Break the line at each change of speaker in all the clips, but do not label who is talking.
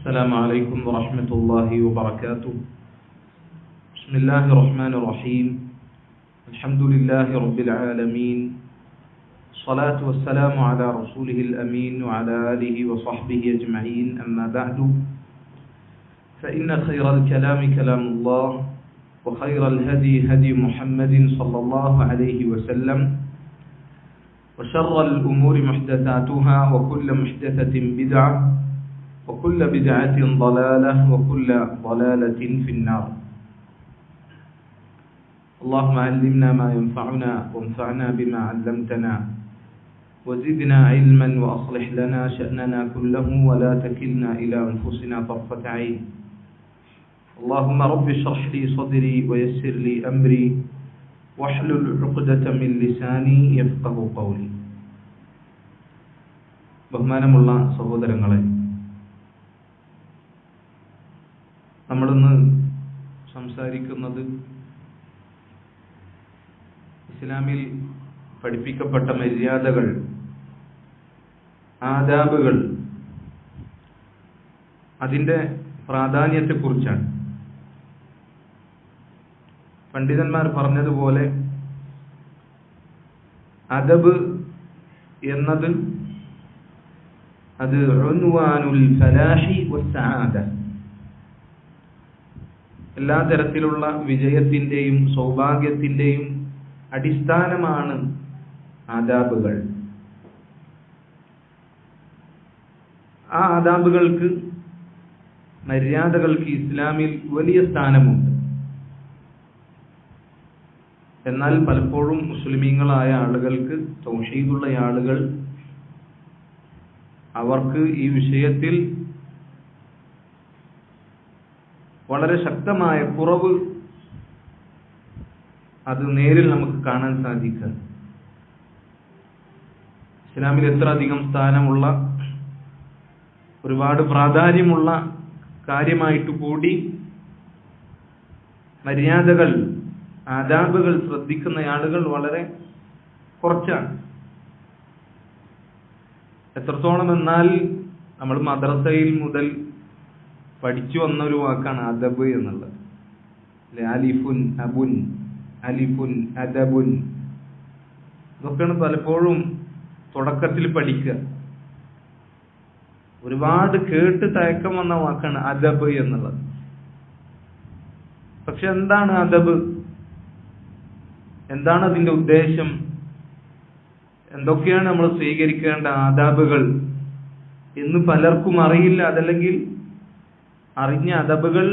السلام عليكم ورحمة الله وبركاته. بسم الله الرحمن الرحيم. الحمد لله رب العالمين. الصلاة والسلام على رسوله الأمين وعلى آله وصحبه أجمعين. أما بعد، فإن خير الكلام كلام الله، وخير الهدي هدي محمد صلى الله عليه وسلم، وشر الأمور محدثاتها، وكل محدثة بدعة، وكل بدعة ضلالة، وكل ضلالة في النار. اللهم علمنا ما ينفعنا، وانفعنا بما علمتنا، وزدنا علما، وأصلح لنا شأننا كله، ولا تكلنا إلى أنفسنا طرفة عين. اللهم رب اشرح لي صدري ويسر لي أمري واحلل عقدة من لساني يفقه قولي. ബഹുമാനമുള്ള സഹോദരങ്ങളെ, നമ്മളിന്ന് സംസാരിക്കുന്നത് ഇസ്ലാമിൽ പഠിപ്പിക്കപ്പെട്ട മര്യാദകൾ, ആദാബുകൾ, അതിൻ്റെ പ്രാധാന്യത്തെക്കുറിച്ചാണ്. പണ്ഡിതന്മാർ പറഞ്ഞതുപോലെ അദബ് എന്നത് അത് ഉൻവാനുൽ ഫലാഹി വസ്സആദ, എല്ലാ തരത്തിലുള്ള വിജയത്തിൻ്റെയും സൗഭാഗ്യത്തിൻ്റെയും അടിസ്ഥാനമാണ് ആദാബുകൾ. ആ ആദാബുകൾക്ക്, മര്യാദകൾക്ക് ഇസ്ലാമിൽ വലിയ സ്ഥാനമുണ്ട്. എന്നാൽ പലപ്പോഴും മുസ്ലിമീങ്ങളായ ആളുകൾക്ക്, തൗഹീദുള്ള ആളുകൾ, അവർക്ക് ഈ വിഷയത്തിൽ വളരെ ശക്തമായ കുറവ് അത് നേരിൽ നമുക്ക് കാണാൻ സാധിക്കുക. ഇസ്ലാമിൽ എത്ര അധികം സ്ഥാനമുള്ള, ഒരുപാട് പ്രാധാന്യമുള്ള കാര്യമായിട്ട് കൂടി മര്യാദകൾ, ആദാബുകൾ ശ്രദ്ധിക്കുന്ന ആളുകൾ വളരെ കുറച്ചാണ്. എത്രത്തോളം എന്നാൽ നമ്മൾ മദ്രസയിൽ മുതൽ പഠിച്ചു വന്ന ഒരു വാക്കാണ് അദബ് എന്നുള്ളത്. അലിഫുൻ അബുൻ, അലിഫുൻ അദബുൻ, ഇതൊക്കെയാണ് പലപ്പോഴും തുടക്കത്തിൽ പഠിക്കുക. ഒരുപാട് കേട്ട് തയക്കം വന്ന വാക്കാണ് അദബ് എന്നുള്ളത്. പക്ഷെ എന്താണ് അദബ്? എന്താണ് അതിന്റെ ഉദ്ദേശം? എന്തൊക്കെയാണ് നമ്മൾ സ്വീകരിക്കേണ്ട ആദാബുകൾ എന്ന് പലർക്കും അറിയില്ല. അതല്ലെങ്കിൽ അറിഞ്ഞ അദബുകൾ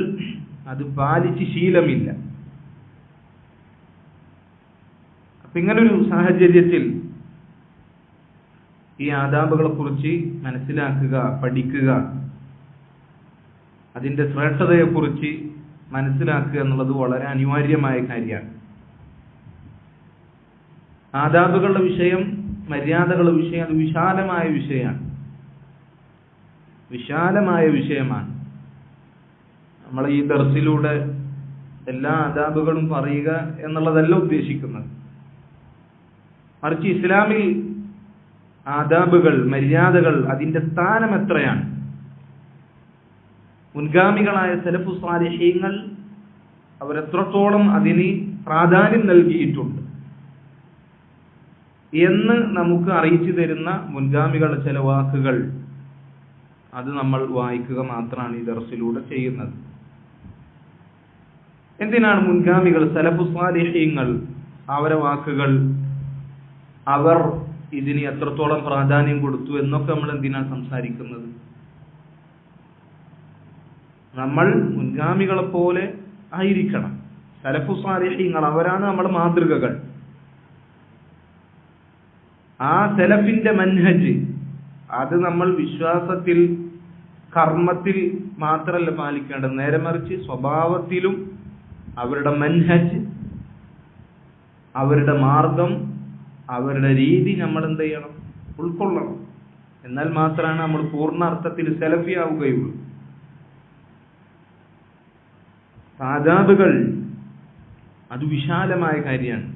അത് പാലിച്ച് ശീലമില്ല. അപ്പൊ ഇങ്ങനൊരു സാഹചര്യത്തിൽ ഈ ആദാബുകളെ കുറിച്ച് മനസ്സിലാക്കുക, പഠിക്കുക, അതിന്റെ ശ്രേഷ്ഠതയെക്കുറിച്ച് മനസ്സിലാക്കുക എന്നുള്ളത് വളരെ അനിവാര്യമായ കാര്യമാണ്. ആദാബുകളുടെ വിഷയം, മര്യാദകളുടെ വിഷയം, അത് വിശാലമായ വിഷയമാണ്. വിശാലമായ വിഷയമാണ്. നമ്മൾ ഈ ദർസിലൂടെ എല്ലാ ആദാബുകളും പറയുക എന്നുള്ളതല്ല ഉദ്ദേശിക്കുന്നത്. മറിച്ച് ഇസ്ലാമിൽ ആദാബുകൾ, മര്യാദകൾ, അതിന്റെ സ്ഥാനം എത്രയാണ്, മുൻഗാമികളായ സലഫു സാലിഹീങ്ങൾ അവരെത്രത്തോളം അതിന് പ്രാധാന്യം നൽകിയിട്ടുണ്ട് എന്ന് നമുക്ക് അറിയിച്ചു തരുന്ന മുൻഗാമികളുടെ ചില വാക്കുകൾ, അത് നമ്മൾ വായിക്കുക മാത്രമാണ് ഈ ദർസിലൂടെ ചെയ്യുന്നത്. എന്തിനാണ് മുൻഗാമികൾ, സലഫു സാലിഹീങ്ങൾ, അവരെ വാക്കുകൾ, അവർ ഇതിന് എത്രത്തോളം പ്രാധാന്യം കൊടുത്തു എന്നൊക്കെ നമ്മൾ എന്തിനാണ് സംസാരിക്കുന്നത്? നമ്മൾ മുൻഗാമികളെ പോലെ ആയിരിക്കണം. സലഫു സാലിഹീങ്ങൾ അവരാണ് നമ്മുടെ മാതൃകകൾ. ആ സലഫിന്റെ മൻഹജ് അത് നമ്മൾ വിശ്വാസത്തിൽ, കർമ്മത്തിൽ മാത്രമല്ല പാലിക്കേണ്ടത്, നേരെ മറിച്ച് സ്വഭാവത്തിലും അവരുടെ മൻഹജ്, അവരുടെ മാർഗം, അവരുടെ രീതി നമ്മൾ എന്ത് ചെയ്യണം? ഉൾക്കൊള്ളണം. എന്നാൽ മാത്രമാണ് നമ്മൾ പൂർണ്ണ അർത്ഥത്തിൽ സലഫി ആവുകയുള്ളൂ. ആദാബുകൾ അത് വിശാലമായ കാര്യമാണ്.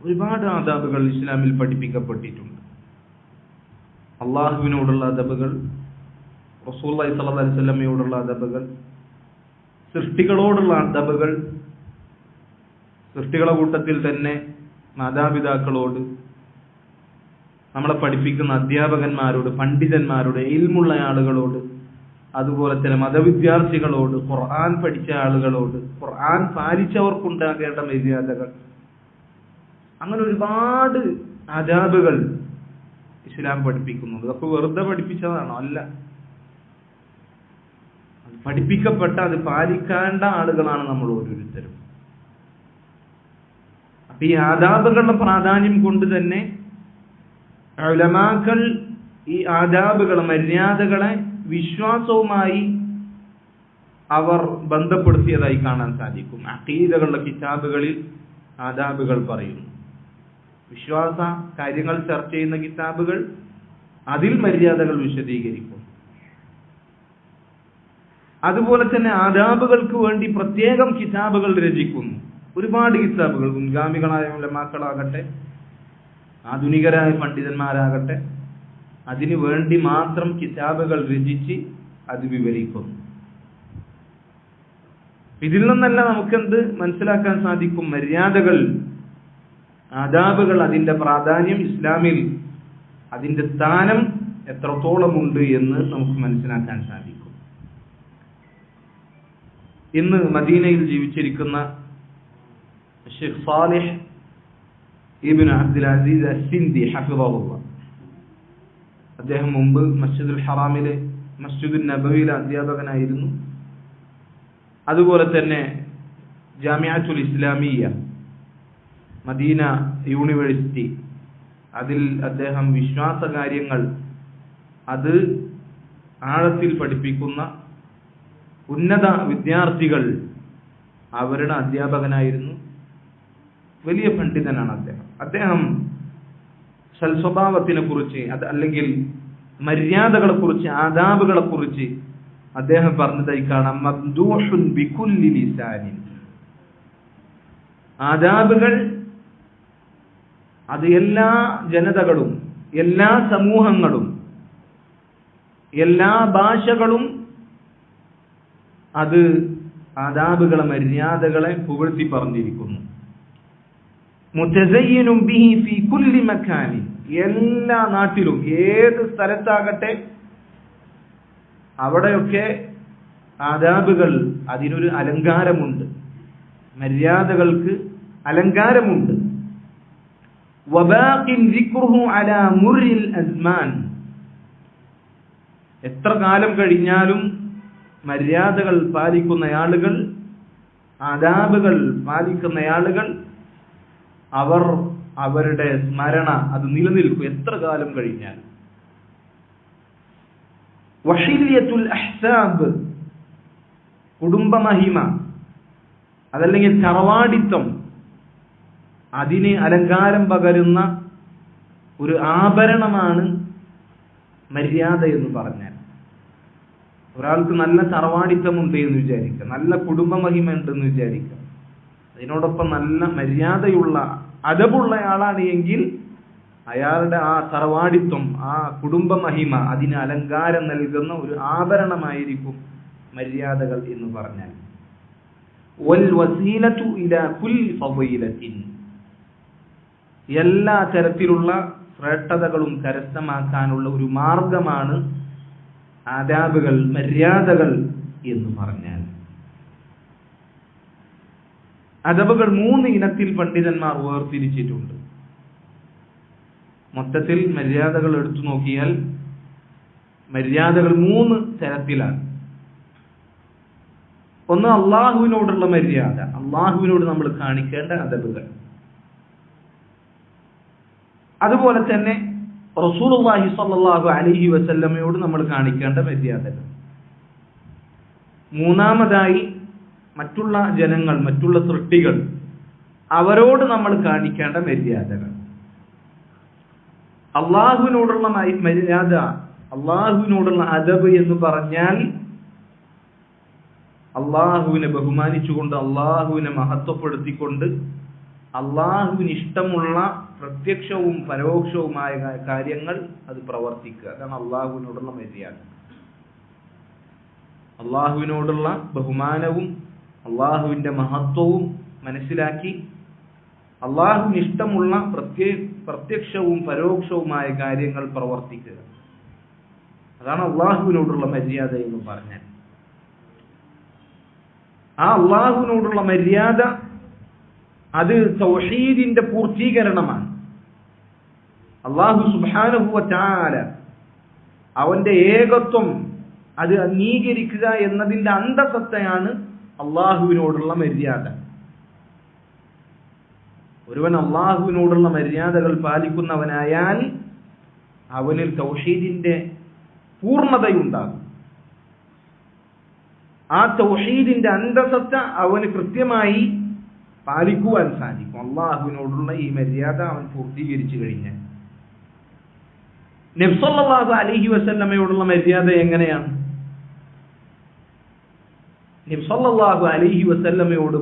ഒരുപാട് ആദാബുകൾ ഇസ്ലാമിൽ പഠിപ്പിക്കപ്പെട്ടിട്ടുണ്ട്. അള്ളാഹുവിനോടുള്ള അദബുകൾ, റസൂലുള്ളാഹി സ്വല്ലല്ലാഹു അലൈഹി വസല്ലമയോടുള്ള അദബുകൾ, സൃഷ്ടികളോടുള്ള അദബുകൾ, സൃഷ്ടികളുടെ കൂട്ടത്തിൽ തന്നെ മാതാപിതാക്കളോട്, നമ്മളെ പഠിപ്പിക്കുന്ന അധ്യാപകന്മാരോട്, പണ്ഡിതന്മാരോട്, ഇൽമുള്ള ആളുകളോട്, അതുപോലെ തന്നെ മതവിദ്യാർത്ഥികളോട്, ഖുർആൻ പഠിച്ച ആളുകളോട്, ഖുർആൻ പാലിച്ചവർക്കുണ്ടാകേണ്ട മര്യാദകൾ, അങ്ങനെ ഒരുപാട് ആദാബുകൾ ഇസ്ലാം പഠിപ്പിക്കുന്നുണ്ട്. അതൊക്കെ വെറുതെ പഠിപ്പിച്ചതാണോ? അല്ല. പഠിപ്പിക്കപ്പെട്ട, അത് പാലിക്കേണ്ട ആളുകളാണ് നമ്മൾ ഓരോരുത്തരും. അപ്പൊ ഈ ആദാബുകളുടെ പ്രാധാന്യം കൊണ്ട് തന്നെ ഉലമാക്കൾ ഈ ആദാബുകൾ, മര്യാദകളെ വിശ്വാസവുമായി അവർ ബന്ധപ്പെടുത്തിയതായി കാണാൻ സാധിക്കും. അഖീദകളുടെ കിതാബുകളിൽ ആദാബുകൾ പറയുന്നു. വിശ്വാസ കാര്യങ്ങൾ ചർച്ച ചെയ്യുന്ന കിതാബുകൾ, അതിൽ മര്യാദകൾ വിശദീകരിക്കും. അതുപോലെ തന്നെ ആദാബുകൾക്ക് വേണ്ടി പ്രത്യേകം കിതാബുകൾ രചിക്കുന്നു. ഒരുപാട് കിതാബുകൾ, മുൻഗാമികളായ ഉലമാക്കളാകട്ടെ, ആധുനികരായ പണ്ഡിതന്മാരാകട്ടെ, അതിനു വേണ്ടി മാത്രം കിതാബുകൾ രചിച്ച് അത് വിവരിക്കുന്നു. ഇതിൽ നിന്നല്ല നമുക്കെന്ത് മനസ്സിലാക്കാൻ സാധിക്കും? മര്യാദകൾ, ആദാബുകൾ, അതിന്റെ പ്രാധാന്യം, ഇസ്ലാമിൽ അതിന്റെ സ്ഥാനം എത്രത്തോളമുണ്ട് എന്ന് നമുക്ക് മനസ്സിലാക്കാൻ സാധിക്കും. ഇന്ന് മദീനയിൽ ജീവിച്ചിരിക്കുന്ന ഷെയ്ഖ് സാലിഹ് ഇബ്നു അബ്ദുൽ അസീസ് അസ്സിന്ദി ഹഫിളഹുല്ലാഹ്, അദ്ദേഹം മുമ്പ് മസ്ജിദുൽ ഹറാമിലെ, മസ്ജിദുൽ നബവിയിലെ അധ്യാപകനായിരുന്നു. അതുപോലെ തന്നെ ജാമിഅത്തുൽ ഇസ്ലാമിയ്യ, മദീന യൂണിവേഴ്സിറ്റി, അതിൽ അദ്ദേഹം വിശ്വാസ കാര്യങ്ങൾ അത് ആഴത്തിൽ പഠിപ്പിക്കുന്ന ഉന്നത വിദ്യാർത്ഥികൾ അവരുടെ അധ്യാപകനായിരുന്നു. വലിയ പണ്ഡിതനാണ് അദ്ദേഹം. അദ്ദേഹം സൽസ്വഭാവത്തിനെ കുറിച്ച്, അത് അല്ലെങ്കിൽ മര്യാദകളെ കുറിച്ച്, ആദാബുകളെ കുറിച്ച് അദ്ദേഹം പറഞ്ഞതായി കാണാം. മബ്ദൂഹുൻ ബികുല്ലി ലിസാനിൻ. ആദാബുകൾ അത് എല്ലാ ജനതകളും, എല്ലാ സമൂഹങ്ങളും, എല്ലാ ഭാഷകളും അത് ആദാബുകളെ, മര്യാദകളെ പുകഴ്ത്തി പറഞ്ഞിരിക്കുന്നു. മുതസയ്യിനും ബിഹി ഫീ കുല്ലി മക്കാനി. എല്ലാ നാട്ടിലും, ഏത് സ്ഥലത്താകട്ടെ, അവിടെയൊക്കെ ആദാബുകൾ, അതിനൊരു അലങ്കാരമുണ്ട്, മര്യാദകൾക്ക് അലങ്കാരമുണ്ട്. വബാഖിൻ ദിക്റുഹു അലാ മുറിൽ അസ്മാൻ. എത്ര കാലം കഴിഞ്ഞാലും മര്യാദകൾ പാലിക്കുന്ന ആളുകൾ, ആദാബുകൾ പാലിക്കുന്ന ആളുകൾ, അവർ അവരുടെ സ്മരണ അത് നിലനിൽക്കും എത്ര കാലം കഴിഞ്ഞാൽ. വഹില്യത്തുൽ അഹ്സാബ്, കുടുംബമഹിമ, അതല്ലെങ്കിൽ തറവാടിത്തം, അതിന് അലങ്കാരം പകരുന്ന ഒരു ആഭരണമാണ് മര്യാദ എന്ന് പറഞ്ഞാൽ. ഒരാൾക്ക് നല്ല തറവാടിത്തമുണ്ട് എന്ന് വിചാരിക്കുക, നല്ല കുടുംബമഹിമ ഉണ്ടെന്ന് വിചാരിക്കുക, അതിനോടൊപ്പം നല്ല മര്യാദയുള്ള അദബുള്ള ആളാണ് എങ്കിൽ അയാളുടെ ആ തറവാടിത്വം, ആ കുടുംബമഹിമ, അതിന് അലങ്കാരം നൽകുന്ന ഒരു ആഭരണമായിരിക്കും മര്യാദകൾ എന്ന് പറഞ്ഞാൽ. വൽ വസീലതു ഇലാ കുല്ലി ഫളീലത്തിൻ. എല്ലാ തരത്തിലുള്ള ശ്രേഷ്ഠതകളും കരസ്ഥമാക്കാനുള്ള ഒരു മാർഗമാണ് ആദാബുകൾ, മര്യാദകൾ എന്ന് പറഞ്ഞാൽ. അദബുകൾ 3 ഇനത്തിൽ പണ്ഡിതന്മാർ വേർതിരിച്ചിട്ടുണ്ട്. മൊത്തത്തിൽ മര്യാദകൾ എടുത്തു നോക്കിയാൽ മര്യാദകൾ 3 തരത്തിലാണ്. ഒന്ന് അള്ളാഹുവിനോടുള്ള മര്യാദ, അള്ളാഹുവിനോട് നമ്മൾ കാണിക്കേണ്ട അദബുകൾ. അതുപോലെ തന്നെ റസൂലുള്ളാഹി സ്വല്ലല്ലാഹു അലൈഹി വസല്ലമയോട് നമ്മൾ കാണിക്കേണ്ട മര്യാദകൾ. മൂന്നാമതായി മറ്റുള്ള ജനങ്ങൾ, മറ്റുള്ള സൃഷ്ടികൾ, അവരോട് നമ്മൾ കാണിക്കേണ്ട മര്യാദകൾ. അള്ളാഹുവിനോടുള്ള മര്യാദ, അള്ളാഹുവിനോടുള്ള അദബ് എന്ന് പറഞ്ഞാൽ അള്ളാഹുവിനെ ബഹുമാനിച്ചുകൊണ്ട്, അള്ളാഹുവിനെ മഹത്വപ്പെടുത്തിക്കൊണ്ട്, അള്ളാഹുവിന് ഇഷ്ടമുള്ള പ്രത്യക്ഷവും പരോക്ഷവുമായ കാര്യങ്ങൾ അത് പ്രവർത്തിക്കുക. അതാണ് അള്ളാഹുവിനോടുള്ള മര്യാദ. അള്ളാഹുവിനോടുള്ള ബഹുമാനവും അള്ളാഹുവിന്റെ മഹത്വവും മനസ്സിലാക്കി അള്ളാഹുവിന് ഇഷ്ടമുള്ള പ്രത്യക്ഷവും പരോക്ഷവുമായ കാര്യങ്ങൾ പ്രവർത്തിക്കുക. അതാണ് അള്ളാഹുവിനോടുള്ള മര്യാദ എന്ന് പറഞ്ഞാൽ. ആ അള്ളാഹുവിനോടുള്ള മര്യാദ അത് തൗഹീദിന്റെ പൂർത്തീകരണമാണ്. അള്ളാഹു സുബ്ഹാനഹു വ തആല അവന്റെ ഏകത്വം അത് അംഗീകരിക്കുക എന്നതിന്റെ അന്തസത്തയാണ് അള്ളാഹുവിനോടുള്ള മര്യാദ. ഒരുവൻ അള്ളാഹുവിനോടുള്ള മര്യാദകൾ പാലിക്കുന്നവനായാൽ അവനിൽ തൗഹീദിന്റെ പൂർണ്ണതയുണ്ടാകും. ആ തൗഹീദിന്റെ അന്തസത്ത അവന് കൃത്യമായി പാലിക്കുവാൻ സാധിക്കും. അള്ളാഹുവിനോടുള്ള ഈ മര്യാദ അവൻ പൂർത്തീകരിച്ചു കഴിഞ്ഞാൽ. നബി സല്ലല്ലാഹു അലൈഹി വസല്ലമയോടുള്ള മര്യാദ എങ്ങനെയാണ്? നബി സല്ലല്ലാഹു അലൈഹി വസല്ലമയോട്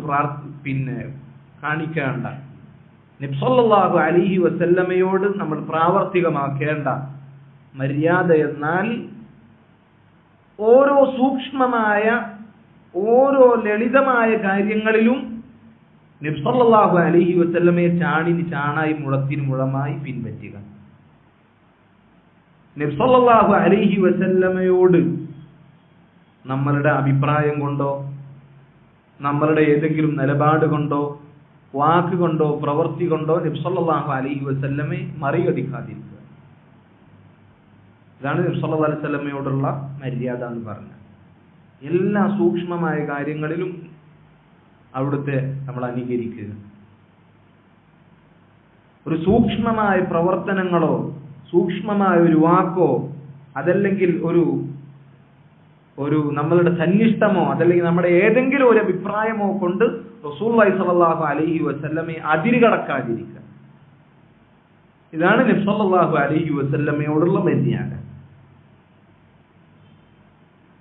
കാണിക്കേണ്ട, നബി സല്ലല്ലാഹു അലൈഹി വസല്ലമയോട് നമ്മൾ പ്രാവർത്തികമാക്കേണ്ട മര്യാദ എന്നാൽ ഓരോ സൂക്ഷ്മമായ ഓരോ ലളിതമായ കാര്യങ്ങളിലും നബി സല്ലല്ലാഹു അലൈഹി വസല്ലമയെ ചാണിന് ചാണായി മുഴത്തിന് മുഴമായി പിൻപറ്റുക. നബി സല്ലല്ലാഹു അലൈഹി വസല്ലമയോട് നമ്മളുടെ അഭിപ്രായം കൊണ്ടോ നമ്മളുടെ ഏതെങ്കിലും നിലപാട് കൊണ്ടോ വാക്കുകൊണ്ടോ പ്രവൃത്തി കൊണ്ടോ നബി സല്ലല്ലാഹു അലൈഹി വസല്ലമയെ മറികടിക്കാതിരിക്കുക. ഇതാണ് നബി സല്ലല്ലാഹു അലൈഹി വസല്ലമയോടുള്ള മര്യാദ എന്ന് പറഞ്ഞത്. എല്ലാ സൂക്ഷ്മമായ കാര്യങ്ങളിലും അവിടുത്തെ നമ്മൾ അനുകരിക്കുക. ഒരു സൂക്ഷ്മമായ പ്രവർത്തനങ്ങളോ സൂക്ഷ്മമായ ഒരു വാക്കോ അതല്ലെങ്കിൽ ഒരു നമ്മളുടെ സന്നിഷ്ടമോ അതല്ലെങ്കിൽ നമ്മുടെ ഏതെങ്കിലും ഒരു അഭിപ്രായമോ കൊണ്ട് റസൂലുള്ളാഹി സ്വല്ലല്ലാഹു അലൈഹി വസല്ലമയെ അതിരുകടക്കാതിരിക്കുക. ഇതാണ് നബി സല്ലല്ലാഹു അലൈഹി വസല്ലമയോടുള്ള മര്യാദ.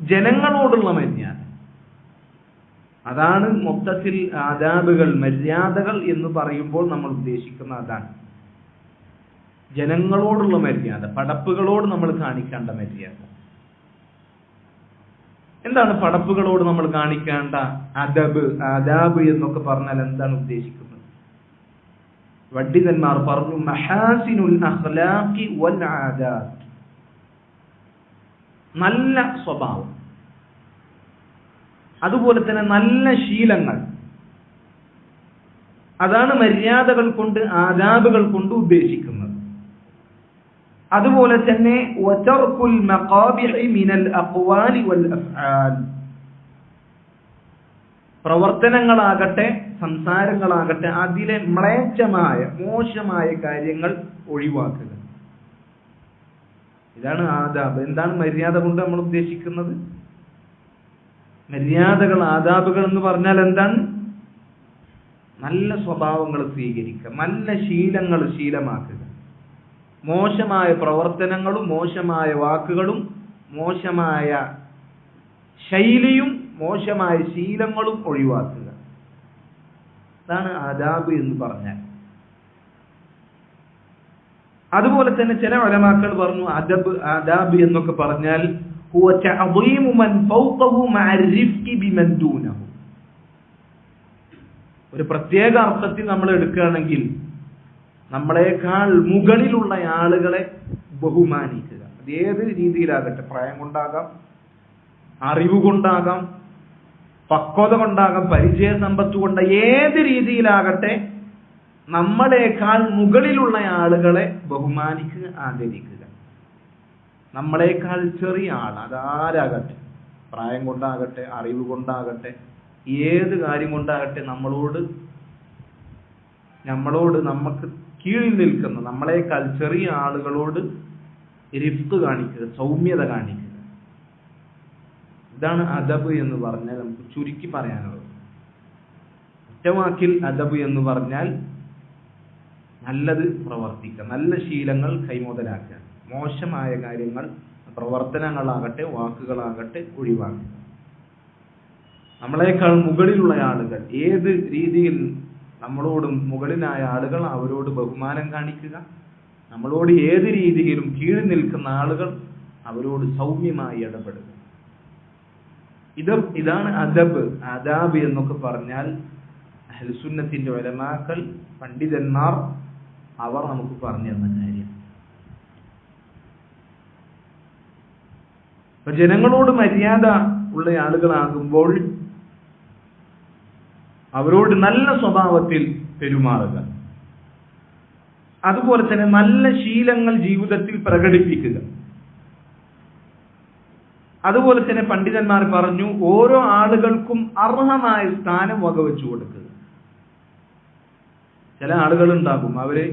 ജനങ്ങളോടുള്ള മര്യാദ അതാണ് മൊത്തത്തിൽ ആദാബുകൾ മര്യാദകൾ എന്ന് പറയുമ്പോൾ നമ്മൾ ഉദ്ദേശിക്കുന്ന അതാണ്. ജനങ്ങളോടുള്ള മര്യാദ, പടപ്പുകളോട് നമ്മൾ കാണിക്കേണ്ട മര്യാദ. എന്താണ് പടപ്പുകളോട് നമ്മൾ കാണിക്കേണ്ട ആദാബ് എന്നൊക്കെ പറഞ്ഞാൽ എന്താണ് ഉദ്ദേശിക്കുന്നത്? പണ്ഡിതന്മാർ പറഞ്ഞു, മഹാസിനുൽ അഖ്ലാഖി വൽ ആദാബ്, നല്ല സ്വഭാവം, അതുപോലെ തന്നെ നല്ല ശീലങ്ങൾ, അതാണ് മര്യാദകൾ കൊണ്ട് ആദാബുകൾ കൊണ്ട് ഉദ്ദേശിക്കുന്നത്. അതുപോലെ തന്നെ വതർകുൽ മഖാബിഹി മിനൽ അഖ്വാലി വൽ അഫ്ആൽ, പ്രവർത്തനങ്ങളാകട്ടെ സംസാരങ്ങളാകട്ടെ അതിലെ മ്ലേച്ഛമായ മോശമായ കാര്യങ്ങൾ ഒഴിവാക്കുക. ഇതാണ് ആദാബ്. എന്താണ് മര്യാദ കൊണ്ട് നമ്മൾ ഉദ്ദേശിക്കുന്നത്? മര്യാദകൾ ആദാബുകൾ എന്ന് പറഞ്ഞാൽ എന്താണ്? നല്ല സ്വഭാവങ്ങൾ സ്വീകരിക്കുക, നല്ല ശീലങ്ങൾ ശീലമാക്കുക, മോശമായ പ്രവർത്തനങ്ങളും മോശമായ വാക്കുകളും മോശമായ ശൈലിയും മോശമായ ശീലങ്ങളും ഒഴിവാക്കുക. അതാണ് ആദാബ് എന്ന് പറഞ്ഞാൽ. അതുപോലെ തന്നെ ചില ഉലമാക്കൾ പറഞ്ഞു ആദാബ് എന്നൊക്കെ പറഞ്ഞാൽ ഹുവ തഅദീമു മൻ ഫൗഖഹു മഅ റിഫ്ഖി ബിമൻ ദൂനഹു. ഒരു പ്രത്യേക അർത്ഥത്തിൽ നമ്മൾ എടുക്കുകയാണെങ്കിൽ നമ്മളെക്കാൾ മുകളിലുള്ള ആളുകളെ ബഹുമാനിക്കുക. അത് ഏത് രീതിയിലാകട്ടെ, പ്രായം കൊണ്ടാകാം, അറിവ് കൊണ്ടാകാം, പക്വത കൊണ്ടാകാം, പരിചയ സമ്പത്ത് കൊണ്ട്, ഏത് രീതിയിലാകട്ടെ നമ്മളെക്കാൾ മുകളിലുള്ള ആളുകളെ ബഹുമാനിക്കുക, ആദരിക്കുക. നമ്മളെക്കാൾ ചെറിയ ആൾ അതാരാകട്ടെ, പ്രായം കൊണ്ടാകട്ടെ, അറിവ് കൊണ്ടാകട്ടെ, ഏത് കാര്യം കൊണ്ടാകട്ടെ നമ്മളോട് നമുക്ക് കീഴിൽ നിൽക്കുന്ന നമ്മളെക്കാൾ ചെറിയ ആളുകളോട് റിഫ്ഖ് കാണിക്കുക, സൗമ്യത കാണിക്കുക. ഇതാണ് അദബ് എന്ന് പറഞ്ഞാൽ നമുക്ക് ചുരുക്കി പറയാനുള്ളത്. ഒറ്റവാക്കിൽ അദബ് എന്ന് പറഞ്ഞാൽ നല്ലത് പ്രവർത്തിക്കുക, നല്ല ശീലങ്ങൾ കൈമുതലാക്കുക, മോശമായ കാര്യങ്ങൾ പ്രവർത്തനങ്ങളാകട്ടെ വാക്കുകളാകട്ടെ ഒഴിവാക്കുക. നമ്മളെക്കാൾ മുകളിലുള്ള ആളുകൾ, ഏത് രീതിയിൽ നമ്മളോടും മുകളിലായ ആളുകൾ അവരോട് ബഹുമാനം കാണിക്കുക, നമ്മളോട് ഏത് രീതിയിലും കീഴിൽ നിൽക്കുന്ന ആളുകൾ അവരോട് സൗമ്യമായി ഇടപെടുക. ഇതാണ് അദബ്. ആദാബ് എന്നൊക്കെ പറഞ്ഞാൽ അഹ്ലുസുന്നത്തിന്റെ ഉലമാക്കൾ, പണ്ഡിതന്മാർ അവർ നമുക്ക് പറഞ്ഞു തന്ന കാര്യം. അപ്പൊ ജനങ്ങളോട് മര്യാദ ഉള്ള ആളുകളാകുമ്പോൾ അവരോട് നല്ല സ്വഭാവത്തിൽ പെരുമാറുക, അതുപോലെ തന്നെ നല്ല ശീലങ്ങൾ ജീവിതത്തിൽ പ്രകടിപ്പിക്കുക. അതുപോലെ തന്നെ പണ്ഡിതന്മാർ പറഞ്ഞു, ഓരോ ആളുകൾക്കും അർഹമായ സ്ഥാനം വകവെച്ചു കൊടുക്കുക. ചില ആളുകൾ ഉണ്ടാകും, അവര്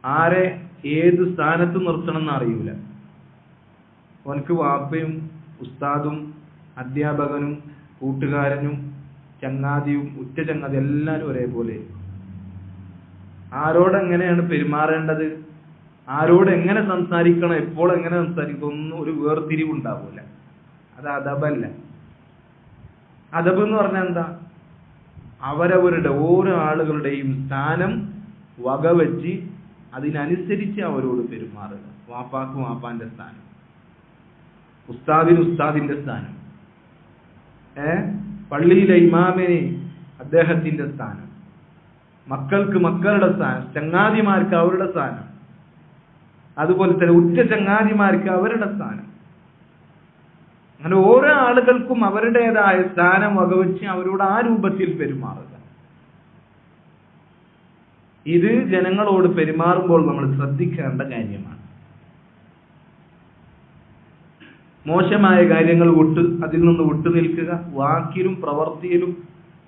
ആരെ ഏത് സ്ഥാനത്ത് നിർത്തണം എന്ന് അറിയൂല. അവനക്ക് വാപ്പയും ഉസ്താദും അധ്യാപകനും കൂട്ടുകാരനും ചങ്ങാതിയും ഉറ്റ ചങ്ങാതി എല്ലാവരും ഒരേപോലെ. ആരോടെങ്ങനെയാണ് പെരുമാറേണ്ടത്, ആരോട് എങ്ങനെ സംസാരിക്കണം, എപ്പോൾ എങ്ങനെ സംസാരിക്കണം, ഒന്നും ഒരു വേർതിരിവുണ്ടാവൂല. അത് അദബല്ല. അദബ് എന്ന് പറഞ്ഞാൽ എന്താ? അവരവരുടെ ഓരോ ആളുകളുടെയും സ്ഥാനം വകവെച്ച് അതിനനുസരിച്ച് അവരോട് പെരുമാറുക. വാപ്പാക്ക് വാപ്പാന്റെ സ്ഥാനം, ഉസ്താദിന് ഉസ്താദിന്റെ സ്ഥാനം, പള്ളിയിലെ ഇമാമിന് അദ്ദേഹത്തിന്റെ സ്ഥാനം, മക്കൾക്ക് മക്കളുടെ സ്ഥാനം, ചങ്ങാതിമാർക്ക് അവരുടെ സ്ഥാനം, അതുപോലെ തന്നെ ഉറ്റ ചങ്ങാതിമാർക്ക് അവരുടെ സ്ഥാനം. അങ്ങനെ ഓരോ ആളുകൾക്കും അവരുടേതായ സ്ഥാനം വകവെച്ച് അവരോട് ആ രൂപത്തിൽ പെരുമാറുക. ഇത് ജനങ്ങളോട് പെരുമാറുമ്പോൾ നമ്മൾ ശ്രദ്ധിക്കേണ്ട കാര്യമാണ്. മോശമായ കാര്യങ്ങൾ അതിൽ നിന്ന് വിട്ടുനിൽക്കുക, വാക്കിലും പ്രവൃത്തിയിലും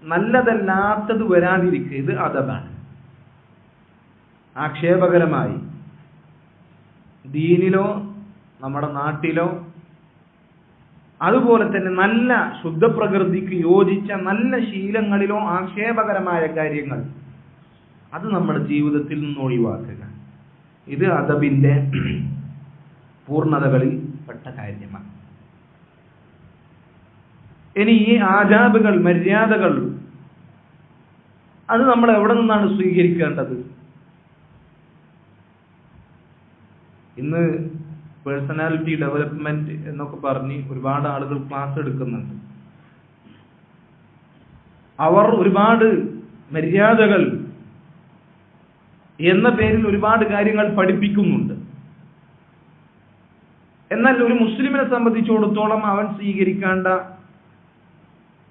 നല്ലതല്ലാത്തത് വരാതിരിക്കുക. ഇത് അദബാണ്. ആക്ഷേപകരമായി ദീനിലോ നമ്മുടെ നാട്ടിലോ അതുപോലെ തന്നെ നല്ല ശുദ്ധപ്രകൃതിക്ക് യോജിച്ച നല്ല ശീലങ്ങളിലോ ആക്ഷേപകരമായ കാര്യങ്ങൾ അത് നമ്മുടെ ജീവിതത്തിൽ നിന്ന് ഒഴിവാക്കുക. ഇത് അദബിന്റെ പൂർണ്ണതകളിൽ പെട്ട കാര്യമാണ്. ഇനി ഈ ആദാബുകൾ, മര്യാദകൾ, അത് നമ്മൾ എവിടെ നിന്നാണ് സ്വീകരിക്കേണ്ടത്? ഇന്ന് പേഴ്സണാലിറ്റി ഡെവലപ്മെന്റ് എന്നൊക്കെ പറഞ്ഞ് ഒരുപാട് ആളുകൾ ക്ലാസ് എടുക്കുന്നുണ്ട്. അവർ ഒരുപാട് മര്യാദകൾ എന്ന പേരിൽ ഒരുപാട് കാര്യങ്ങൾ പഠിപ്പിക്കുന്നുണ്ട്. എന്നാൽ ഒരു മുസ്ലിമിനെ സംബന്ധിച്ചിടത്തോളം അവൻ സ്വീകരിക്കേണ്ട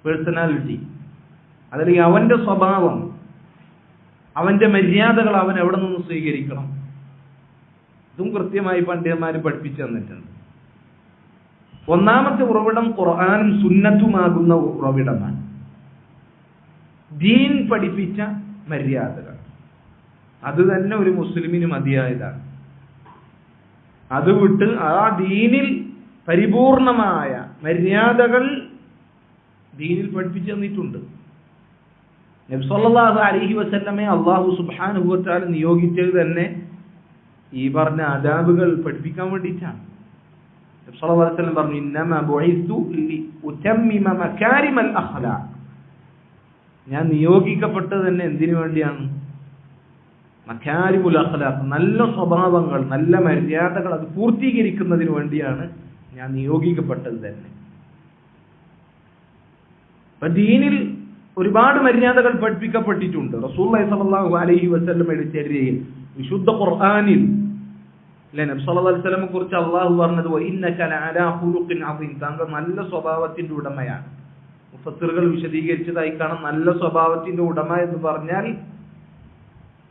പേഴ്സണാലിറ്റി, അതല്ലെങ്കിൽ അവന്റെ സ്വഭാവം, അവന്റെ മര്യാദകൾ അവൻ എവിടെ നിന്ന് സ്വീകരിക്കണം? ഇതും കൃത്യമായി പണ്ഡിതന്മാർ പഠിപ്പിച്ചു തന്നിട്ടുണ്ട്. ഒന്നാമത്തെ ഉറവിടം ഖുർആനും സുന്നത്തുമാകുന്ന ഉറവിടമാണ്. ദീൻ പഠിപ്പിച്ച മര്യാദകൾ അത് തന്നെ ഒരു മുസ്ലിമിന് മതിയായതാണ്. അത് വിട്ട് ആ ദീനിൽ പരിപൂർണമായ മര്യാദകൾ ദീനിൽ പഠിപ്പിച്ചു തന്നിട്ടുണ്ട്. നബി സല്ലല്ലാഹു അലൈഹി വസല്ലമയെ അല്ലാഹു സുബ്ഹാനഹു വ തആല നിയോഗിച്ചത് തന്നെ ഈ പറഞ്ഞ ആദാബുകൾ പഠിപ്പിക്കാൻ വേണ്ടിയിട്ടാണ്. നബി സല്ലല്ലാഹു അലൈഹി വസല്ലം പറഞ്ഞു, ഇന്നമാ ബുഇസ്തു ലിഉതമ്മിമ മകാരിമൽ അഖ്ലാഖ്. ഞാൻ നിയോഗിക്കപ്പെട്ടത് തന്നെ എന്തിനു വേണ്ടിയാണ്? മകാരിമുൽ അഖ്ലാഖ്, നല്ല സ്വഭാവങ്ങൾ, നല്ല മര്യാദകൾ അത് പൂർത്തീകരിക്കുന്നതിന് വേണ്ടിയാണ് ഞാൻ നിയോഗിക്കപ്പെട്ടത് തന്നെ. അപ്പൊ ദീനിൽ ഒരുപാട് മര്യാദകൾ പഠിപ്പിക്കപ്പെട്ടിട്ടുണ്ട്. റസൂലുള്ളാഹി സ്വല്ലല്ലാഹു അലൈഹി വസല്ലമയുടെ ചര്യയിൽ വിശുദ്ധ ഖുർആനിൽ നബി സല്ലല്ലാഹു അലൈഹി വസല്ലമയെ കുറിച്ച് അല്ലാഹു പറഞ്ഞത് വഇന്നക ലഅലാ ഖുലുഖിൻ അദീം, താങ്കൾ നല്ല സ്വഭാവത്തിന്റെ ഉടമയാണ്. മുഫസ്സിറുകൾ വിശദീകരിച്ചതായി കാണാം, നല്ല സ്വഭാവത്തിന്റെ ഉടമ എന്ന് പറഞ്ഞാൽ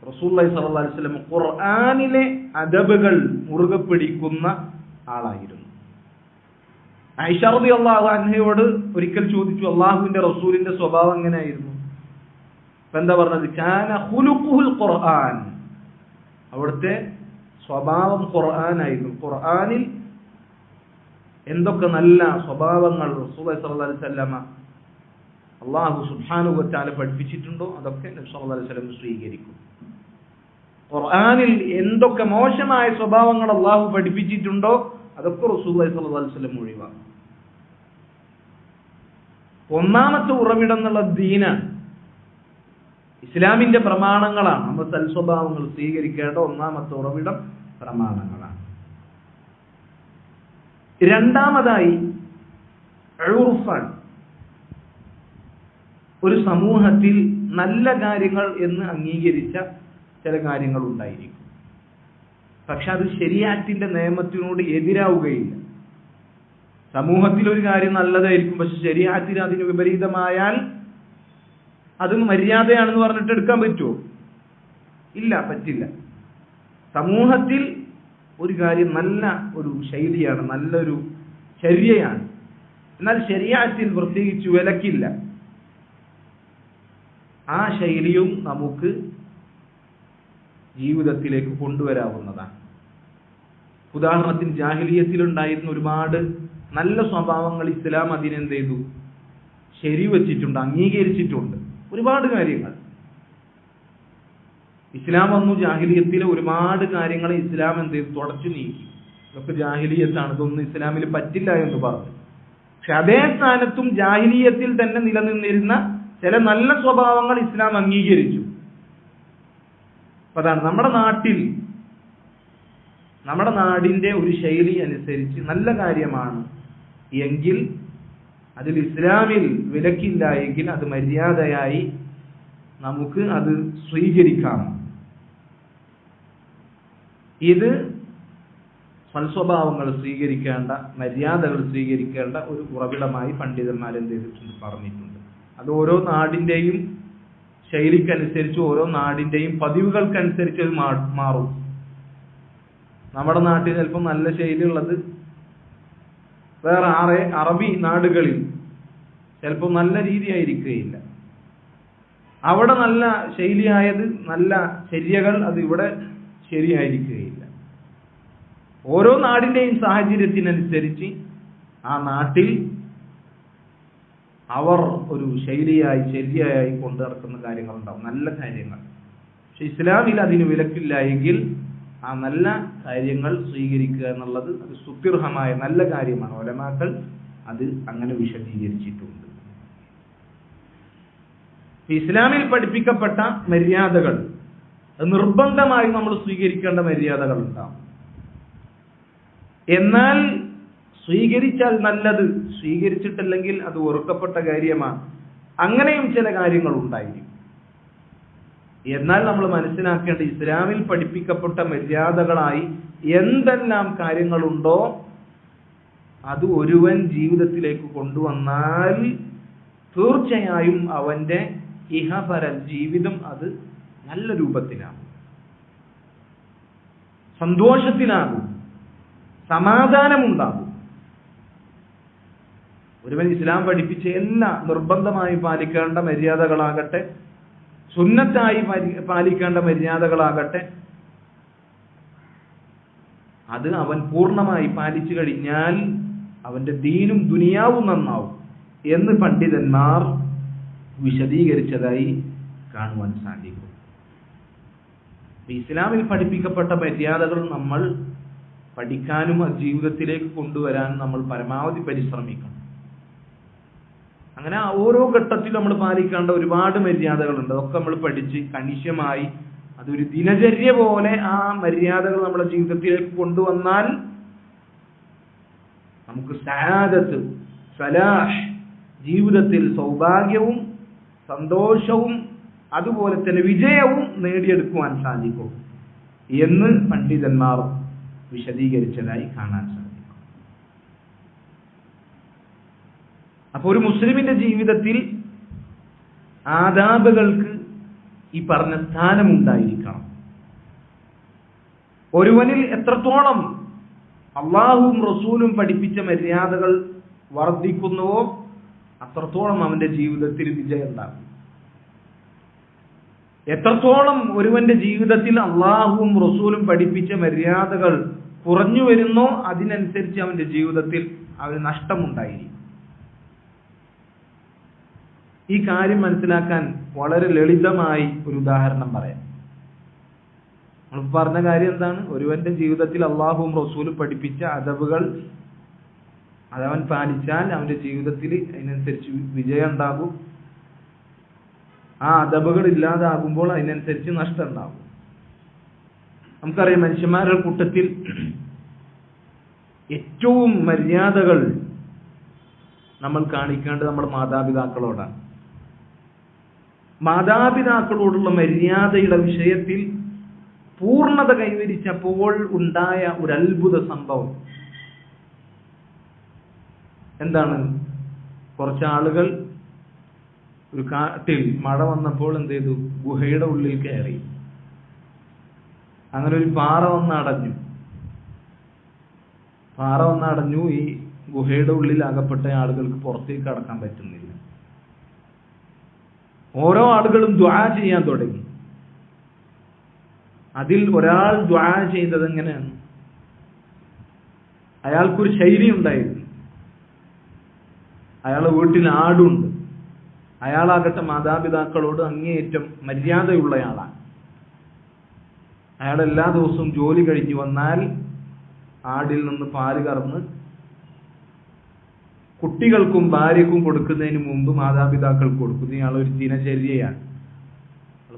റസൂലുള്ളാഹി സ്വല്ലല്ലാഹു അലൈഹി വസല്ലം ഖുർആനിലെ അദബുകൾ മുറുകെ പിടിക്കുന്ന ആളായിരുന്നു. ആയിഷ റളിയല്ലാഹു അൻഹയോട് ഒരിക്കൽ ചോദിച്ചു, അല്ലാഹുവിന്റെ റസൂലിന്റെ സ്വഭാവം എങ്ങനെയായിരുന്നു? അപ്പൊ എന്താ പറഞ്ഞത്? കാന ഖുലുഖുൽ ഖുർആൻ, അവിടുത്തെ സ്വഭാവം ഖുർആനായിരുന്നു. ഖുർആനിൽ എന്തൊക്കെ നല്ല സ്വഭാവങ്ങൾ റസൂലുള്ളാഹി സ്വല്ലല്ലാഹു അലൈഹി വസല്ലമ അല്ലാഹു സുബ്ഹാനഹു വ തആല പഠിപ്പിച്ചിട്ടുണ്ടോ അതൊക്കെ നബി സല്ലല്ലാഹു അലൈഹി വസല്ലം സ്വീകരിക്കും. ഖുർആനിൽ എന്തൊക്കെ മോശമായ സ്വഭാവങ്ങൾ അല്ലാഹു പഠിപ്പിച്ചിട്ടുണ്ടോ അതൊക്കെ റസൂലുള്ളാഹി സ്വല്ലല്ലാഹു അലൈഹി വസല്ലം ഒഴിവാക്കും. ഒന്നാമത്തെ ഉറവിടം എന്നുള്ള ദീനാണ്, ഇസ്ലാമിന്റെ പ്രമാണങ്ങളാണ്. നമ്മൾ സൽസ്വഭാവങ്ങൾ സ്വീകരിക്കേണ്ട ഒന്നാമത്തെ ഉറവിടം പ്രമാണങ്ങളാണ്. രണ്ടാമതായി ഉർഫാണ്. ഒരു സമൂഹത്തിൽ നല്ല കാര്യങ്ങൾ എന്ന് അംഗീകരിച്ച ചില കാര്യങ്ങൾ ഉണ്ടായിരിക്കും. പക്ഷെ അത് ശരീഅത്തിന്റെ നിയമത്തിനോട് എതിരാവുകയില്ല. സമൂഹത്തിൽ ഒരു കാര്യം നല്ലതായിരിക്കും, പക്ഷെ ശരീഅത്തിന് അതിന് വിപരീതമായാൽ അത് മര്യാദയാണെന്ന് പറഞ്ഞിട്ട് എടുക്കാൻ പറ്റുമോ? ഇല്ല, പറ്റില്ല. സമൂഹത്തിൽ ഒരു കാര്യം നല്ല ഒരു ശൈലിയാണ്, നല്ലൊരു ശരിയയാണ്, എന്നാൽ ശരീഅത്തിൽ പ്രത്യേകിച്ച് വിലക്കില്ല. ആ ശൈലിയും നമുക്ക് ജീവിതത്തിലേക്ക് കൊണ്ടുവരാവുന്നതാണ്. ഉദാഹരണത്തിന് ജാഹിലിയത്തിലുണ്ടായിരുന്ന ഒരുപാട് നല്ല സ്വഭാവങ്ങൾ ഇസ്ലാം അതിനെന്ത് ചെയ്തു? ശരിവച്ചിട്ടുണ്ട്, അംഗീകരിച്ചിട്ടുണ്ട്. ഒരുപാട് കാര്യങ്ങൾ ഇസ്ലാം വന്നു. ജാഹിലിയത്തിലെ ഒരുപാട് കാര്യങ്ങൾ ഇസ്ലാം എന്ത് ചെയ്തു? തുടച്ചു നീക്കി. ഇതൊക്കെ ജാഹിലിയത്താണ്, ഇതൊന്നും ഇസ്ലാമിൽ പറ്റില്ല എന്ന് പറഞ്ഞു. പക്ഷെ അതേ സ്ഥാനത്തും ജാഹിലിയത്തിൽ തന്നെ നിലനിന്നിരുന്ന ചില നല്ല സ്വഭാവങ്ങൾ ഇസ്ലാം അംഗീകരിച്ചു. അതാണ് നമ്മുടെ നാടിന്റെ ഒരു ശൈലി അനുസരിച്ച് നല്ല കാര്യമാണ് എങ്കിൽ അതിൽ ഇസ്ലാമിൽ വിലക്കില്ല എങ്കിൽ അത് മര്യാദയായി നമുക്ക് അത് സ്വീകരിക്കാം. ഇത് സൽസ്വഭാവങ്ങൾ സ്വീകരിക്കേണ്ട, മര്യാദകൾ സ്വീകരിക്കേണ്ട ഒരു ഉറവിടമായി പണ്ഡിതന്മാർ എന്ത് ചെയ്തിട്ടുണ്ട്? പറഞ്ഞിട്ടുണ്ട്. അത് ഓരോ നാടിന്റെയും ശൈലിക്കനുസരിച്ച്, ഓരോ നാടിന്റെയും പതിവുകൾക്കനുസരിച്ച് അത് മാറും. നമ്മുടെ നാട്ടിൽ ചിലപ്പോൾ നല്ല ശൈലി ഉള്ളത് വേറെ അറബി നാടുകളിൽ ചിലപ്പോൾ നല്ല രീതിയായിരിക്കുകയില്ല. അവിടെ നല്ല ശൈലിയായത്, നല്ല ചര്യകൾ അത് ഇവിടെ ശരിയായിരിക്കുകയില്ല. ഓരോ നാടിന്റെയും സാഹചര്യത്തിനനുസരിച്ച് ആ നാട്ടിൽ അവർ ഒരു ശൈലിയായി ചര്യയായി കൊണ്ടു നടക്കുന്ന കാര്യങ്ങളുണ്ടാവും, നല്ല കാര്യങ്ങൾ. പക്ഷെ ഇസ്ലാമിൽ അതിന് വിലക്കില്ല എങ്കിൽ ആ നല്ല കാര്യങ്ങൾ സ്വീകരിക്കുക എന്നുള്ളത് അത് സുത്യർഹമായ നല്ല കാര്യമാണ്. ഉലമാക്കൾ അത് അങ്ങനെ വിശദീകരിച്ചിട്ടുണ്ട്. ഇസ്ലാമിൽ പഠിപ്പിക്കപ്പെട്ട മര്യാദകൾ നിർബന്ധമായി നമ്മൾ സ്വീകരിക്കേണ്ട മര്യാദകൾ ഉണ്ടാവും. എന്നാൽ സ്വീകരിച്ചാൽ നല്ലത്, സ്വീകരിച്ചിട്ടില്ലെങ്കിൽ അത് വെറുക്കപ്പെട്ട കാര്യമാണ്. അങ്ങനെയും ചില കാര്യങ്ങൾ ഉണ്ടായിരിക്കും. എന്നാൽ നമ്മൾ മനസ്സിലാക്കേണ്ട, ഇസ്ലാമിൽ പഠിപ്പിക്കപ്പെട്ട മര്യാദകളായി എന്തെല്ലാം കാര്യങ്ങളുണ്ടോ അത് ഒരുവൻ ജീവിതത്തിലേക്ക് കൊണ്ടുവന്നാൽ തീർച്ചയായും അവന്റെ ഇഹപര ജീവിതം അത് നല്ല രൂപത്തിലാകും, സന്തോഷത്തിലാകും, സമാധാനമുണ്ടാകും. ഒരുവൻ ഇസ്ലാം പഠിപ്പിച്ച എല്ലാ നിർബന്ധമായി പാലിക്കേണ്ട മര്യാദകളാകട്ടെ, സുന്നത്തായി പാലിക്കേണ്ട മര്യാദകളാകട്ടെ, അത് അവൻ പൂർണ്ണമായി പാലിച്ചു കഴിഞ്ഞാൽ അവന്റെ ദീനും ദുനിയാവും നന്നാവും എന്ന് പണ്ഡിതന്മാർ വിശദീകരിച്ചതായി കാണുവാൻ സാധിക്കും. ഇസ്ലാമിൽ പഠിപ്പിക്കപ്പെട്ട മര്യാദകൾ നമ്മൾ പഠിക്കാനും അത് ജീവിതത്തിലേക്ക് കൊണ്ടുവരാനും നമ്മൾ പരമാവധി പരിശ്രമിക്കണം. അങ്ങനെ ഓരോ ഘട്ടത്തിലും നമ്മൾ പാലിക്കേണ്ട ഒരുപാട് മര്യാദകളുണ്ട്. അതൊക്കെ നമ്മൾ പഠിച്ച് കണിശമായി അതൊരു ദിനചര്യ പോലെ ആ മര്യാദകൾ നമ്മുടെ ജീവിതത്തിലേക്ക് കൊണ്ടുവന്നാൽ നമുക്ക് സആദത്ത്, സലാഹ്, ജീവിതത്തിൽ സൗഭാഗ്യവും സന്തോഷവും അതുപോലെ തന്നെ വിജയവും നേടിയെടുക്കുവാൻ സാധിക്കും എന്ന് പണ്ഡിതന്മാർ വിശദീകരിച്ചതായി കാണാൻ സാധിക്കും. അപ്പോൾ ഒരു മുസ്ലിമിന്റെ ജീവിതത്തിൽ ആദാബുകൾക്ക് ഈ പറഞ്ഞ സ്ഥാനമുണ്ടായിരിക്കണം. ഒരുവനിൽ എത്രത്തോളം അള്ളാഹുവും റസൂലും പഠിപ്പിച്ച മര്യാദകൾ വർദ്ധിക്കുന്നുവോ അത്രത്തോളം അവന്റെ ജീവിതത്തിൽ വിജയം ഉണ്ടാകും. എത്രത്തോളം ഒരുവന്റെ ജീവിതത്തിൽ അള്ളാഹുവും റസൂലും പഠിപ്പിച്ച മര്യാദകൾ കുറഞ്ഞു വരുന്നോ അതിനനുസരിച്ച് അവന്റെ ജീവിതത്തിൽ അവന് നഷ്ടമുണ്ടായിരിക്കും. ഈ കാര്യം മനസ്സിലാക്കാൻ വളരെ ലളിതമായി ഒരു ഉദാഹരണം പറയാം. നമ്മൾ പറഞ്ഞ കാര്യം എന്താണ്? ഒരുവന്റെ ജീവിതത്തിൽ അള്ളാഹുവും റസൂലും പഠിപ്പിച്ച അദബുകൾ അതവൻ പാലിച്ചാൽ അവന്റെ ജീവിതത്തിൽ അതിനനുസരിച്ച് വിജയം ഉണ്ടാകും. ആ അദബുകൾ ഇല്ലാതാകുമ്പോൾ അതിനനുസരിച്ച് നഷ്ടം ഉണ്ടാകും. നമുക്കറിയാം, മനുഷ്യന്മാരുടെ കൂട്ടത്തിൽ ഏറ്റവും മര്യാദകൾ നമ്മൾ കാണിക്കേണ്ടത് നമ്മുടെ മാതാപിതാക്കളോടാണ്. മാതാപിതാക്കളോടുള്ള മര്യാദയുടെ വിഷയത്തിൽ പൂർണ്ണത കൈവരിച്ചപ്പോൾ ഉണ്ടായ ഒരു അത്ഭുത സംഭവം എന്താണ്? കുറച്ചാളുകൾ ഒരു കാട്ടിൽ മഴ വന്നപ്പോൾ എന്ത് ചെയ്തു? ഗുഹയുടെ ഉള്ളിൽ കയറി. അങ്ങനെ ഒരു പാറ വന്നടഞ്ഞു. ഈ ഗുഹയുടെ ഉള്ളിൽ അകപ്പെട്ട ആളുകൾക്ക് പുറത്തേക്ക് കടക്കാൻ പറ്റുന്നില്ല. ഓരോ ആളുകളും ദുആ ചെയ്യാൻ തുടങ്ങി. അതിൽ ഒരാൾ ദുആ ചെയ്തത് എങ്ങനെയാണ്? അയാൾക്കൊരു ശൈലി ഉണ്ടായിരുന്നു. അയാളുടെ വീട്ടിൽ ആടുണ്ട്. അയാളാകട്ടെ മാതാപിതാക്കളോട് അങ്ങേയറ്റം മര്യാദയുള്ളയാളാണ്. അയാൾ എല്ലാ ദിവസവും ജോലി കഴിഞ്ഞു വന്നാൽ ആടിൽ നിന്ന് പാല് കറന്ന് കുട്ടികൾക്കും ഭാര്യക്കും കൊടുക്കുന്നതിന് മുമ്പ് മാതാപിതാക്കൾക്ക് കൊടുക്കുന്നു. ഇയാളൊരു ദിനചര്യയാണ്.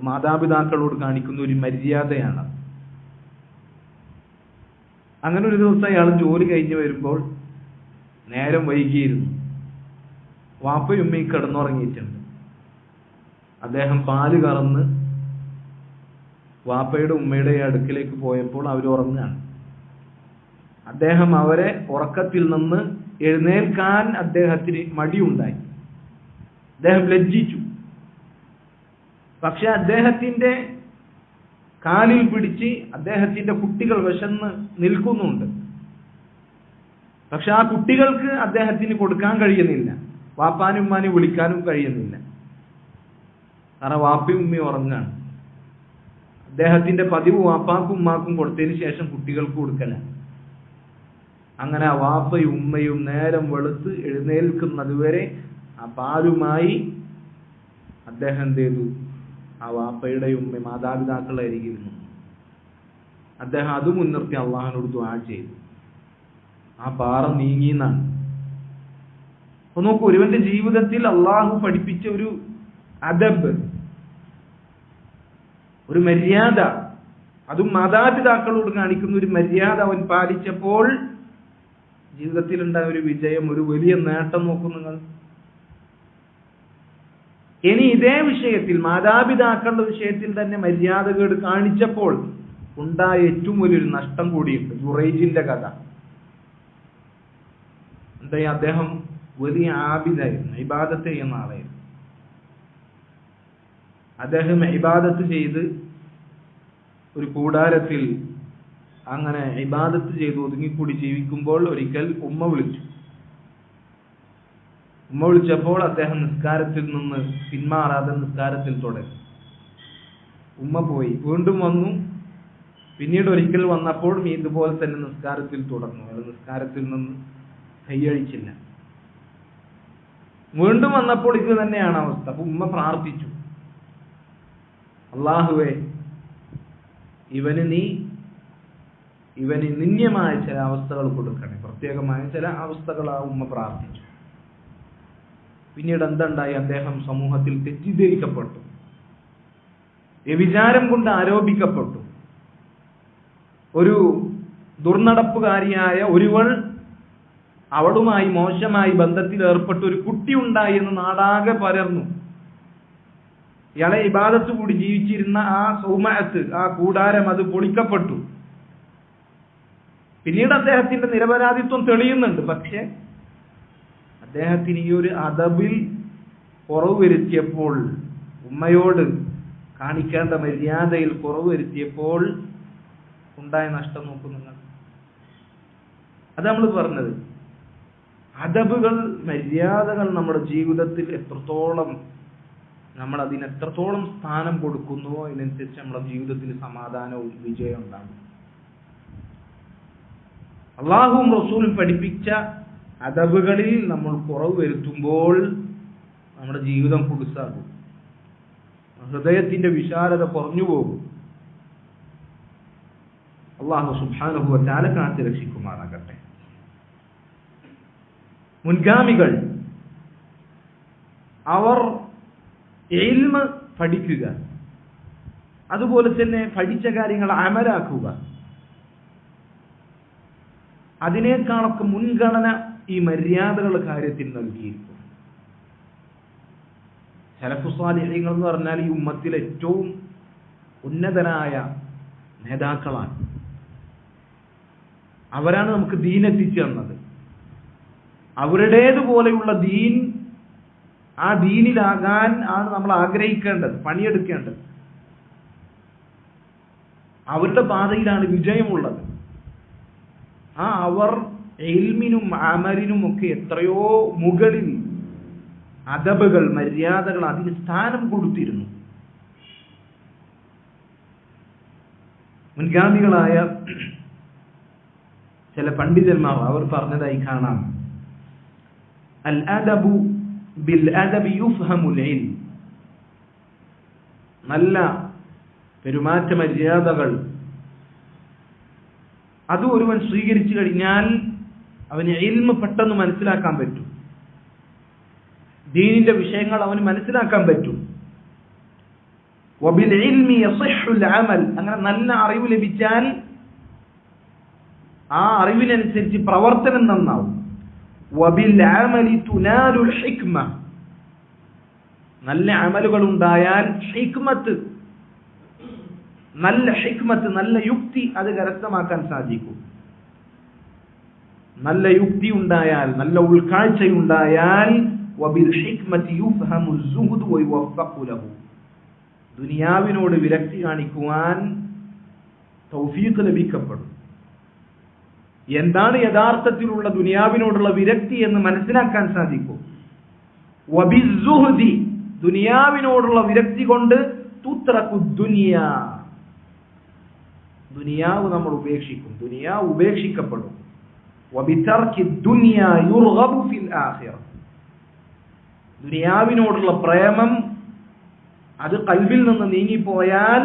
മാതാപിതാക്കളോട് കാണിക്കുന്ന ഒരു മര്യാദയാണ്. അങ്ങനെ ഒരു ദിവസം അയാൾ ജോലി കഴിഞ്ഞ് വരുമ്പോൾ നേരം വൈകിയിരുന്നു. വാപ്പയും ഉമ്മയും കിടന്നുറങ്ങിയിട്ടുണ്ട്. അദ്ദേഹം പാല് കറന്ന് വാപ്പയുടെ ഉമ്മയുടെ അടുക്കിലേക്ക് പോയപ്പോൾ അവർ ഉറങ്ങുകയാണ്. അദ്ദേഹം അവരെ ഉറക്കത്തിൽ നിന്ന് എഴുന്നേൽക്കാൻ അദ്ദേഹത്തിന് മടിയുണ്ടായി. അദ്ദേഹം ലജ്ജിച്ചു. പക്ഷെ അദ്ദേഹത്തിന്റെ കാലിൽ പിടിച്ച് അദ്ദേഹത്തിന്റെ കുട്ടികൾ വിശന്ന് നിൽക്കുന്നുണ്ട്. പക്ഷെ ആ കുട്ടികൾക്ക് അദ്ദേഹത്തിന് കൊടുക്കാൻ കഴിയുന്നില്ല. വാപ്പാനും ഉമ്മാനും വിളിക്കാനും കഴിയുന്നില്ല. കാരണം വാപ്പയും ഉമ്മയും ഉറങ്ങാണ്. അദ്ദേഹത്തിന്റെ പതിവ് വാപ്പാക്കും ഉമ്മാക്കും കൊടുത്തതിന് ശേഷം കുട്ടികൾക്ക് കൊടുക്കലാണ്. അങ്ങനെ ആ വാപ്പയും ഉമ്മയും നേരം വെളുത്ത് എഴുന്നേൽക്കുന്നത് വരെ ആ പാലുമായി അദ്ദേഹം എന്ത് ചെയ്തു? ആ വാപ്പയുടെ ഉമ്മ മാതാപിതാക്കളുടെ അരികിൽ നിന്നു. അദ്ദേഹം അത് മുൻനിർത്തി അള്ളാഹുവിനോട് ദുആ ചെയ്തു. ആ പാറ നീങ്ങിയെന്നാണ്. അപ്പൊ നോക്കൂ, ഒരുവന്റെ ജീവിതത്തിൽ അള്ളാഹു പഠിപ്പിച്ച ഒരു അദബ്, ഒരു മര്യാദ, അതും മാതാപിതാക്കളോട് കാണിക്കുന്ന ഒരു മര്യാദ അവൻ പാലിച്ചപ്പോൾ ജീവിതത്തിൽ ഉണ്ടായ ഒരു വിജയം, ഒരു വലിയ നേട്ടം നോക്കൂ നിങ്ങൾ. ഇനി ഇതേ വിഷയത്തിൽ മാതാപിതാക്കളുടെ വിഷയത്തിൽ തന്നെ മര്യാദകേട് കാണിച്ചപ്പോൾ ഉണ്ടായ ഏറ്റവും വലിയൊരു നഷ്ടം കൂടിയുണ്ട്. ജുറൈജിന്റെ കഥ എന്താ? അദ്ദേഹം വലിയ ആബിദായിരുന്നു, ഇബാദത്ത് ചെയ്യുന്ന ആളായിരുന്നു. അദ്ദേഹം ഇബാദത്ത് ചെയ്ത് ഒരു കൂടാരത്തിൽ അങ്ങനെ ഇബാദത്ത് ചെയ്ത് ഒതുങ്ങിക്കൂടി ജീവിക്കുമ്പോൾ ഒരിക്കൽ ഉമ്മ വിളിച്ചപ്പോൾ അദ്ദേഹം നിസ്കാരത്തിൽ നിന്ന് പിന്മാറാതെ നിസ്കാരത്തിൽ തുടങ്ങി. ഉമ്മ പോയി, വീണ്ടും വന്നു. പിന്നീട് ഒരിക്കൽ വന്നപ്പോൾ ഇതുപോലെ തന്നെ നിസ്കാരത്തിൽ തുടർന്നു. അയാൾ നിസ്കാരത്തിൽ നിന്ന് കൈയഴിച്ചില്ല. വീണ്ടും വന്നപ്പോൾ ഇത് തന്നെയാണ് അവസ്ഥ. അപ്പൊ ഉമ്മ പ്രാർത്ഥിച്ചു, അല്ലാഹുവേ, ഇവന് നിന്യമായ ചില അവസ്ഥകൾ കൊടുക്കണേ, പ്രത്യേകമായ ചില അവസ്ഥകൾ ആ ഉമ്മ പ്രാർത്ഥിച്ചു. പിന്നീട് എന്തുണ്ടായി? അദ്ദേഹം സമൂഹത്തിൽ തെറ്റിദ്ധരിക്കപ്പെട്ടു, വ്യഭിചാരം കൊണ്ട് ആരോപിക്കപ്പെട്ടു. ഒരു ദുർനടപ്പുകാരിയായ ഒരുവൾ അവളുമായി മോശമായി ബന്ധത്തിൽ ഏർപ്പെട്ട ഒരു കുട്ടി ഉണ്ടായി എന്ന് നാടാകെ പരന്നു. ഇയാളെ ഇബാദത്ത് കൂടി ജീവിച്ചിരുന്ന ആ സൗമഅത്ത്, ആ കൂടാരം, അത് പൊളിക്കപ്പെട്ടു. പിന്നീട് അദ്ദേഹത്തിന്റെ നിരപരാധിത്വം തെളിയുന്നുണ്ട്. പക്ഷെ അദ്ദേഹത്തിന് ഈ ഒരു അദബിൽ കുറവ് വരുത്തിയപ്പോൾ, ഉമ്മയോട് കാണിക്കേണ്ട മര്യാദയിൽ കുറവ് വരുത്തിയപ്പോൾ ഉണ്ടായ നഷ്ടം നോക്കൂ നിങ്ങൾ. അത് നമ്മൾ പറഞ്ഞത്, അദബുകൾ, മര്യാദകൾ നമ്മുടെ ജീവിതത്തിൽ എത്രത്തോളം നമ്മൾ അതിന് എത്രത്തോളം സ്ഥാനം കൊടുക്കുന്നുവോ അതിനനുസരിച്ച് നമ്മുടെ ജീവിതത്തിൽ സമാധാനവും വിജയവും ഉണ്ടാകും. അള്ളാഹുവും റസൂലും പഠിപ്പിച്ച അദബുകളിൽ നമ്മൾ കുറവ് വരുത്തുമ്പോൾ നമ്മുടെ ജീവിതം കുടുസാകും, ഹൃദയത്തിന്റെ വിശാലത കുറഞ്ഞു പോകും. അള്ളാഹു സുബ്ഹാനഹു വ തആല കാത്ത് രക്ഷിക്കുമാറാകട്ടെ. മുൻഗാമികൾ അവർ ഇൽമ് പഠിക്കുക, അതുപോലെ തന്നെ പഠിച്ച കാര്യങ്ങൾ അമലാക്കുക, അതിനേക്കാളൊക്കെ മുൻഗണന ഈ മര്യാദകളുടെ കാര്യത്തിൽ നൽകിയിരിക്കുന്നു. സലഫു സ്വാലിഹീങ്ങൾ എന്ന് പറഞ്ഞാൽ ഈ ഉമ്മത്തിൽ ഏറ്റവും ഉന്നതരായ നേതാക്കളാണ്. അവരാണ് നമുക്ക് ദീൻ എത്തിച്ചു തന്നത്. അവരുടേതുപോലെയുള്ള ദീൻ, ആ ദീനിലാകാൻ ആണ് നമ്മൾ ആഗ്രഹിക്കേണ്ടത്, പണിയെടുക്കേണ്ടത്. അവരുടെ പാതയിലാണ് വിജയമുള്ളത്. അവർ ഇൽമിനും അമലിനും ഒക്കെ എത്രയോ മുകളിൽ അദബുകൾ, മര്യാദകൾ, അതിന് സ്ഥാനം കൊടുത്തിരുന്നു. മുൻഗാമികളായ ചില പണ്ഡിതന്മാർ അവർ പറഞ്ഞതായി കാണാം, അൽ അദബു ബിൽ അദബി യുഫ്ഹമുൽ ഇൽം. നല്ല പെരുമാറ്റ മര്യാദകൾ അത് ഒരുവൻ സ്വീകരിച്ചു കഴിഞ്ഞാൽ അവന് ഇൽമ് പെട്ടെന്ന് മനസ്സിലാക്കാൻ പറ്റും. ദീനിന്റെ വിഷയങ്ങൾ അവന് മനസ്സിലാക്കാൻ പറ്റും. വബിൽ ഇൽമി യസിഹുൽ അമൽ. അങ്ങനെ നല്ല അറിവ് ലഭിച്ചാൽ ആ അറിവിനനുസരിച്ച് പ്രവർത്തനം നന്നാവും. വബിൽ അമലി തുനാലുൽ ഹിക്മ. നല്ല അമലുകൾ ഉണ്ടായാൽ ഹിക്മത്ത്, നല്ല ഹിക്മത്ത്, നല്ല യുക്തി അത് കരസ്ഥമാക്കാൻ സാധിക്കും. നല്ല യുക്തി ഉണ്ടായാൽ, നല്ല ഉൾക്കാഴ്ചയുണ്ടായാൽ വബിൽ ഹിക്മതി യുഫഹമു സുഹ്ദു വയുവഫഖു ലഹു. ദുനിയാവിനോട് വിരക്തി കാണിക്കുവാൻ തൗഫീഖ് ലഭിക്കപ്പെടും. എന്താണ് യഥാർത്ഥത്തിലുള്ള ദുനിയാവിനോടുള്ള വിരക്തി എന്ന് മനസ്സിലാക്കാൻ സാധിക്കും. വബിസ്സുഹ്ദി, ദുനിയാവിനോടുള്ള വിരക്തി കൊണ്ട് തുത്രഖു ദുനിയ, ദുനിയാവ് നമ്മൾ ഉപേക്ഷിക്കും, ദുനിയാവ് ഉപേക്ഷിക്കപ്പെടും. വബിതർക്കി ദുനിയ യുർഗബു ഫിൽ ആഖിറ, ദുനിയാവിനോടുള്ള പ്രേമം അത് ഖൽബിൽ നിന്ന് നീങ്ങിപ്പോയാൽ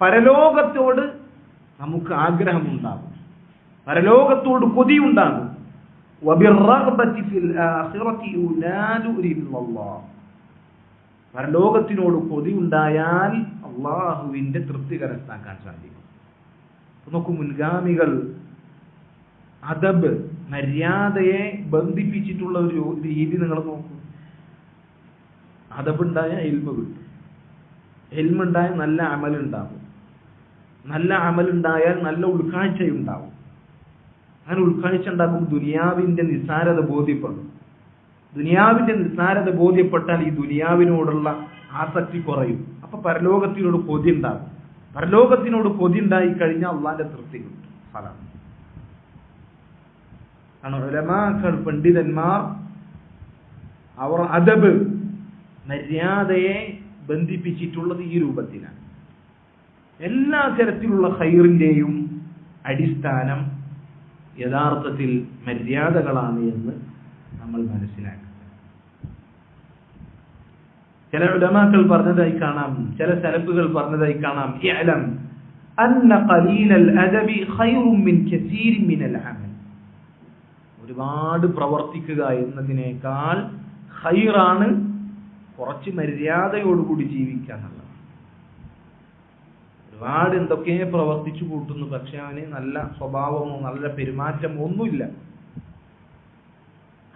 പരലോകത്തോട് നമുക്ക് ആഗ്രഹമുണ്ടാകും, പരലോകത്തോട് കൊതിയുണ്ടാകും. വബിർറഗ്ബതി ഫിൽ ആഖിറതി യുനാദു ഇല്ലല്ലാഹ്, പരലോകത്തിനോട് കൊതിയുണ്ടായാൽ അള്ളാഹുവിന്റെ തൃപ്തി കരസ്ഥമാക്കാൻ സാധിക്കും. നോക്കൂ, മുൻഗാമികൾ അദബ്, മര്യാദയെ ബന്ധിപ്പിച്ചിട്ടുള്ള ഒരു രീതി നിങ്ങൾ നോക്കൂ. അദബുണ്ടായ ഇൽമ് കിട്ടും, ഇൽമുണ്ടായ നല്ല അമലുണ്ടാകും, നല്ല അമലുണ്ടായാൽ നല്ല ഉൾക്കാഴ്ചയുണ്ടാവും. അങ്ങനെ ഉൾക്കാഴ്ച ഉണ്ടാകും, ദുനിയാവിന്റെ നിസ്സാരത ബോധ്യപ്പെടും. ദുനിയാവിന്റെ നിസ്സാരത ബോധ്യപ്പെട്ടാൽ ഈ ദുനിയാവിനോടുള്ള ആസക്തി കുറയും. അപ്പൊ പരലോകത്തിനോട് കൊതി ഉണ്ടാകും. പരലോകത്തിനോട് കൊതി ഉണ്ടായി കഴിഞ്ഞാൽ അള്ളാന്റെ തൃപ്തി കിട്ടും. കാരണം ഉലമാക്കൾ, പണ്ഡിതന്മാർ, അവർ അദബ്, മര്യാദയെ ബന്ധിപ്പിച്ചിട്ടുള്ളത് ഈ രൂപത്തിലാണ്. എല്ലാ തരത്തിലുള്ള ഖൈറിന്റെയും അടിസ്ഥാനം യഥാർത്ഥത്തിൽ മര്യാദകളാണ് എന്ന് നമ്മൾ മനസ്സിലാക്കുക. ചില ഉലമാക്കൾ പറഞ്ഞതായി കാണാം, ചില സലഫുകൾ പറഞ്ഞതായി കാണാം, ഇഅലം അന്ന ഖലീലൽ അദബി ഖൈറും മിൻ കസീരിൻ മിനൽ അമൽ. ഒരുപാട് പ്രവർത്തിക്കുക എന്നതിനേക്കാൾ ഖൈറാണ് കുറച്ച് മര്യാദയോടുകൂടി ജീവിക്കുക എന്നുള്ളത്. ഒരുപാട് എന്തൊക്കെ പ്രവർത്തിച്ചു കൂട്ടുന്നു, പക്ഷെ അവന് നല്ല സ്വഭാവമോ നല്ല പെരുമാറ്റമോ ഒന്നുമില്ല.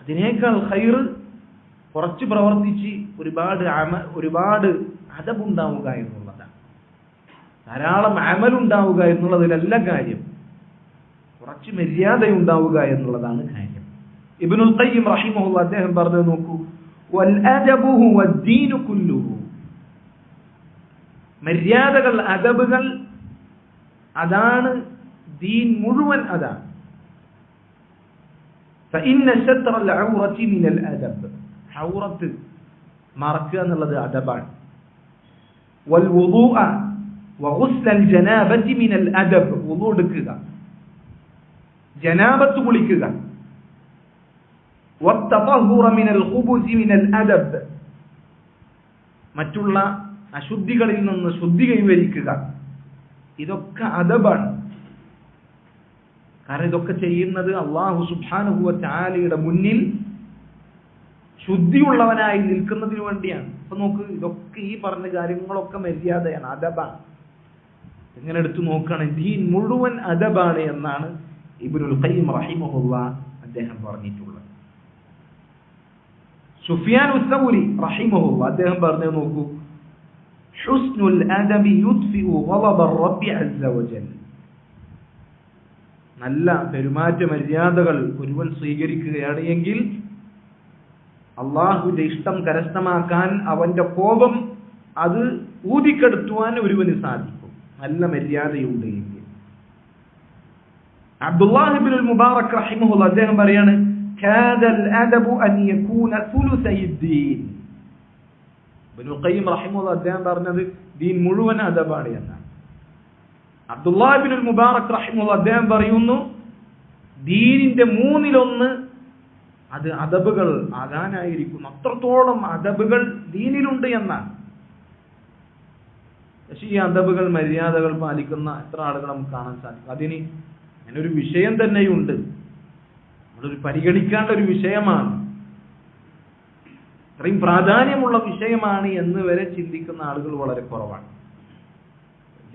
അതിനേക്കാൾ ഖൈർ കുറച്ച് പ്രവർത്തിച്ച് ഒരുപാട് അദബുണ്ടാവുക എന്നുള്ളതാണ്. ധാരാളം അമലുണ്ടാവുക എന്നുള്ളതിലല്ല കാര്യം, കുറച്ച് മര്യാദയുണ്ടാവുക എന്നുള്ളതാണ് കാര്യം. ഇബ്നുൽ ഖയ്യിം റഹിമഹുല്ലാഹ് അദ്ദേഹം പറഞ്ഞു നോക്കൂ, വൽ അദബു ഹുവ ദീനു കുല്ലുഹു. മര്യാദകൾ, അദബുകൾ, അതാണ് ദീൻ മുഴുവൻ. അതാണ് فإن ستر العورة من الأدب. ഔറത്ത് മറക്കുക എന്നുള്ളത് അദബാണ്. والوضوء وغسل الجنابة من الأدب. വുളു എടുക്കുക, ജനാബത്ത് കുളിക്കുക. والتطهر من الخبث من الأدب. മറ്റുള്ള അശുദ്ധികളിൽ നിന്ന് ശുദ്ധി കൈവരിക്കുക. ഇതൊക്കെ അദബാണ്. കാരണം ഇതൊക്കെ ചെയ്യുന്നത് അല്ലാഹു സുബ്ഹാനഹു വ തആലയുടെ മുന്നിൽ ശുദ്ധിയുള്ളവനായി നിൽക്കുന്നതിന് വേണ്ടിയാണ്. അപ്പൊ നോക്ക്, ഇതൊക്കെ ഈ പറഞ്ഞ കാര്യങ്ങളൊക്കെ മര്യാദയാണ്, അദബാണ്. ഇങ്ങനെ എടുത്തു നോക്കുകയാണെങ്കിൽ ദീൻ മുഴുവൻ അദബാണ് എന്നാണ് ഇബ്നുൽ ഖയ്യിം റഹിമഹുല്ലാഹ് അദ്ദേഹം പറഞ്ഞിട്ടുള്ളത്. സുഫിയാൻ ഉസ്സൗരി റഹിമഹുല്ലാഹ് അദ്ദേഹം പറഞ്ഞു നോക്കൂ, ഹുസ്നുൽ അദബി യുദ്ഫിഉ ഗളബ റബ്ബി അസ്സ വജൽ. നല്ല പെരുമാറ്റ മര്യാദകൾ ഒരുവൻ സ്വീകരിക്കുകയാണ് എങ്കിൽ അള്ളാഹുവിന്റെ ഇഷ്ടം കരസ്ഥമാക്കാൻ, അവന്റെ കോപം അത് ഊതിക്കെടുത്തുവാൻ ഒരുവന് സാധിക്കും, നല്ല മര്യാദയുണ്ട് എങ്കിൽ. അബ്ദുല്ലാഹ് ഇബ്നുൽ മുബാറക് റഹിമഹുല്ലാഹ് അദ്ദേഹം പറയാണ്, കാദൽ അദബു അൻ യകൂന സുലുസൈദ്ദീൻ. ഇബ്നുൽ ഖയ്യിം റഹിമഹുല്ലാഹ് അദ്ദേഹം പറഞ്ഞത് ദീൻ മുഴുവൻ അദബാണ് എന്നാണ്. അബ്ദുല്ലാഹ് ഇബ്നുൽ മുബാറക് റഹിമഹുല്ലാഹ് അദ്ദേഹം പറയുന്നു, ദീനിന്റെ 1/3 അത് അദബുകൾ ആകാനായിരിക്കുന്നു. അത്രത്തോളം അദബുകൾ ദീനിലുണ്ട് എന്നാണ്. പക്ഷേ ഈ അദബുകൾ, മര്യാദകൾ പാലിക്കുന്ന എത്ര ആളുകൾ നമുക്ക് കാണാൻ സാധിക്കും? അതിന് അങ്ങനൊരു വിഷയം തന്നെയുണ്ട്, നമ്മളൊരു പരിഗണിക്കേണ്ട ഒരു വിഷയമാണ്, ഇത്രയും പ്രാധാന്യമുള്ള വിഷയമാണ് എന്ന് വരെ ചിന്തിക്കുന്ന ആളുകൾ വളരെ കുറവാണ്.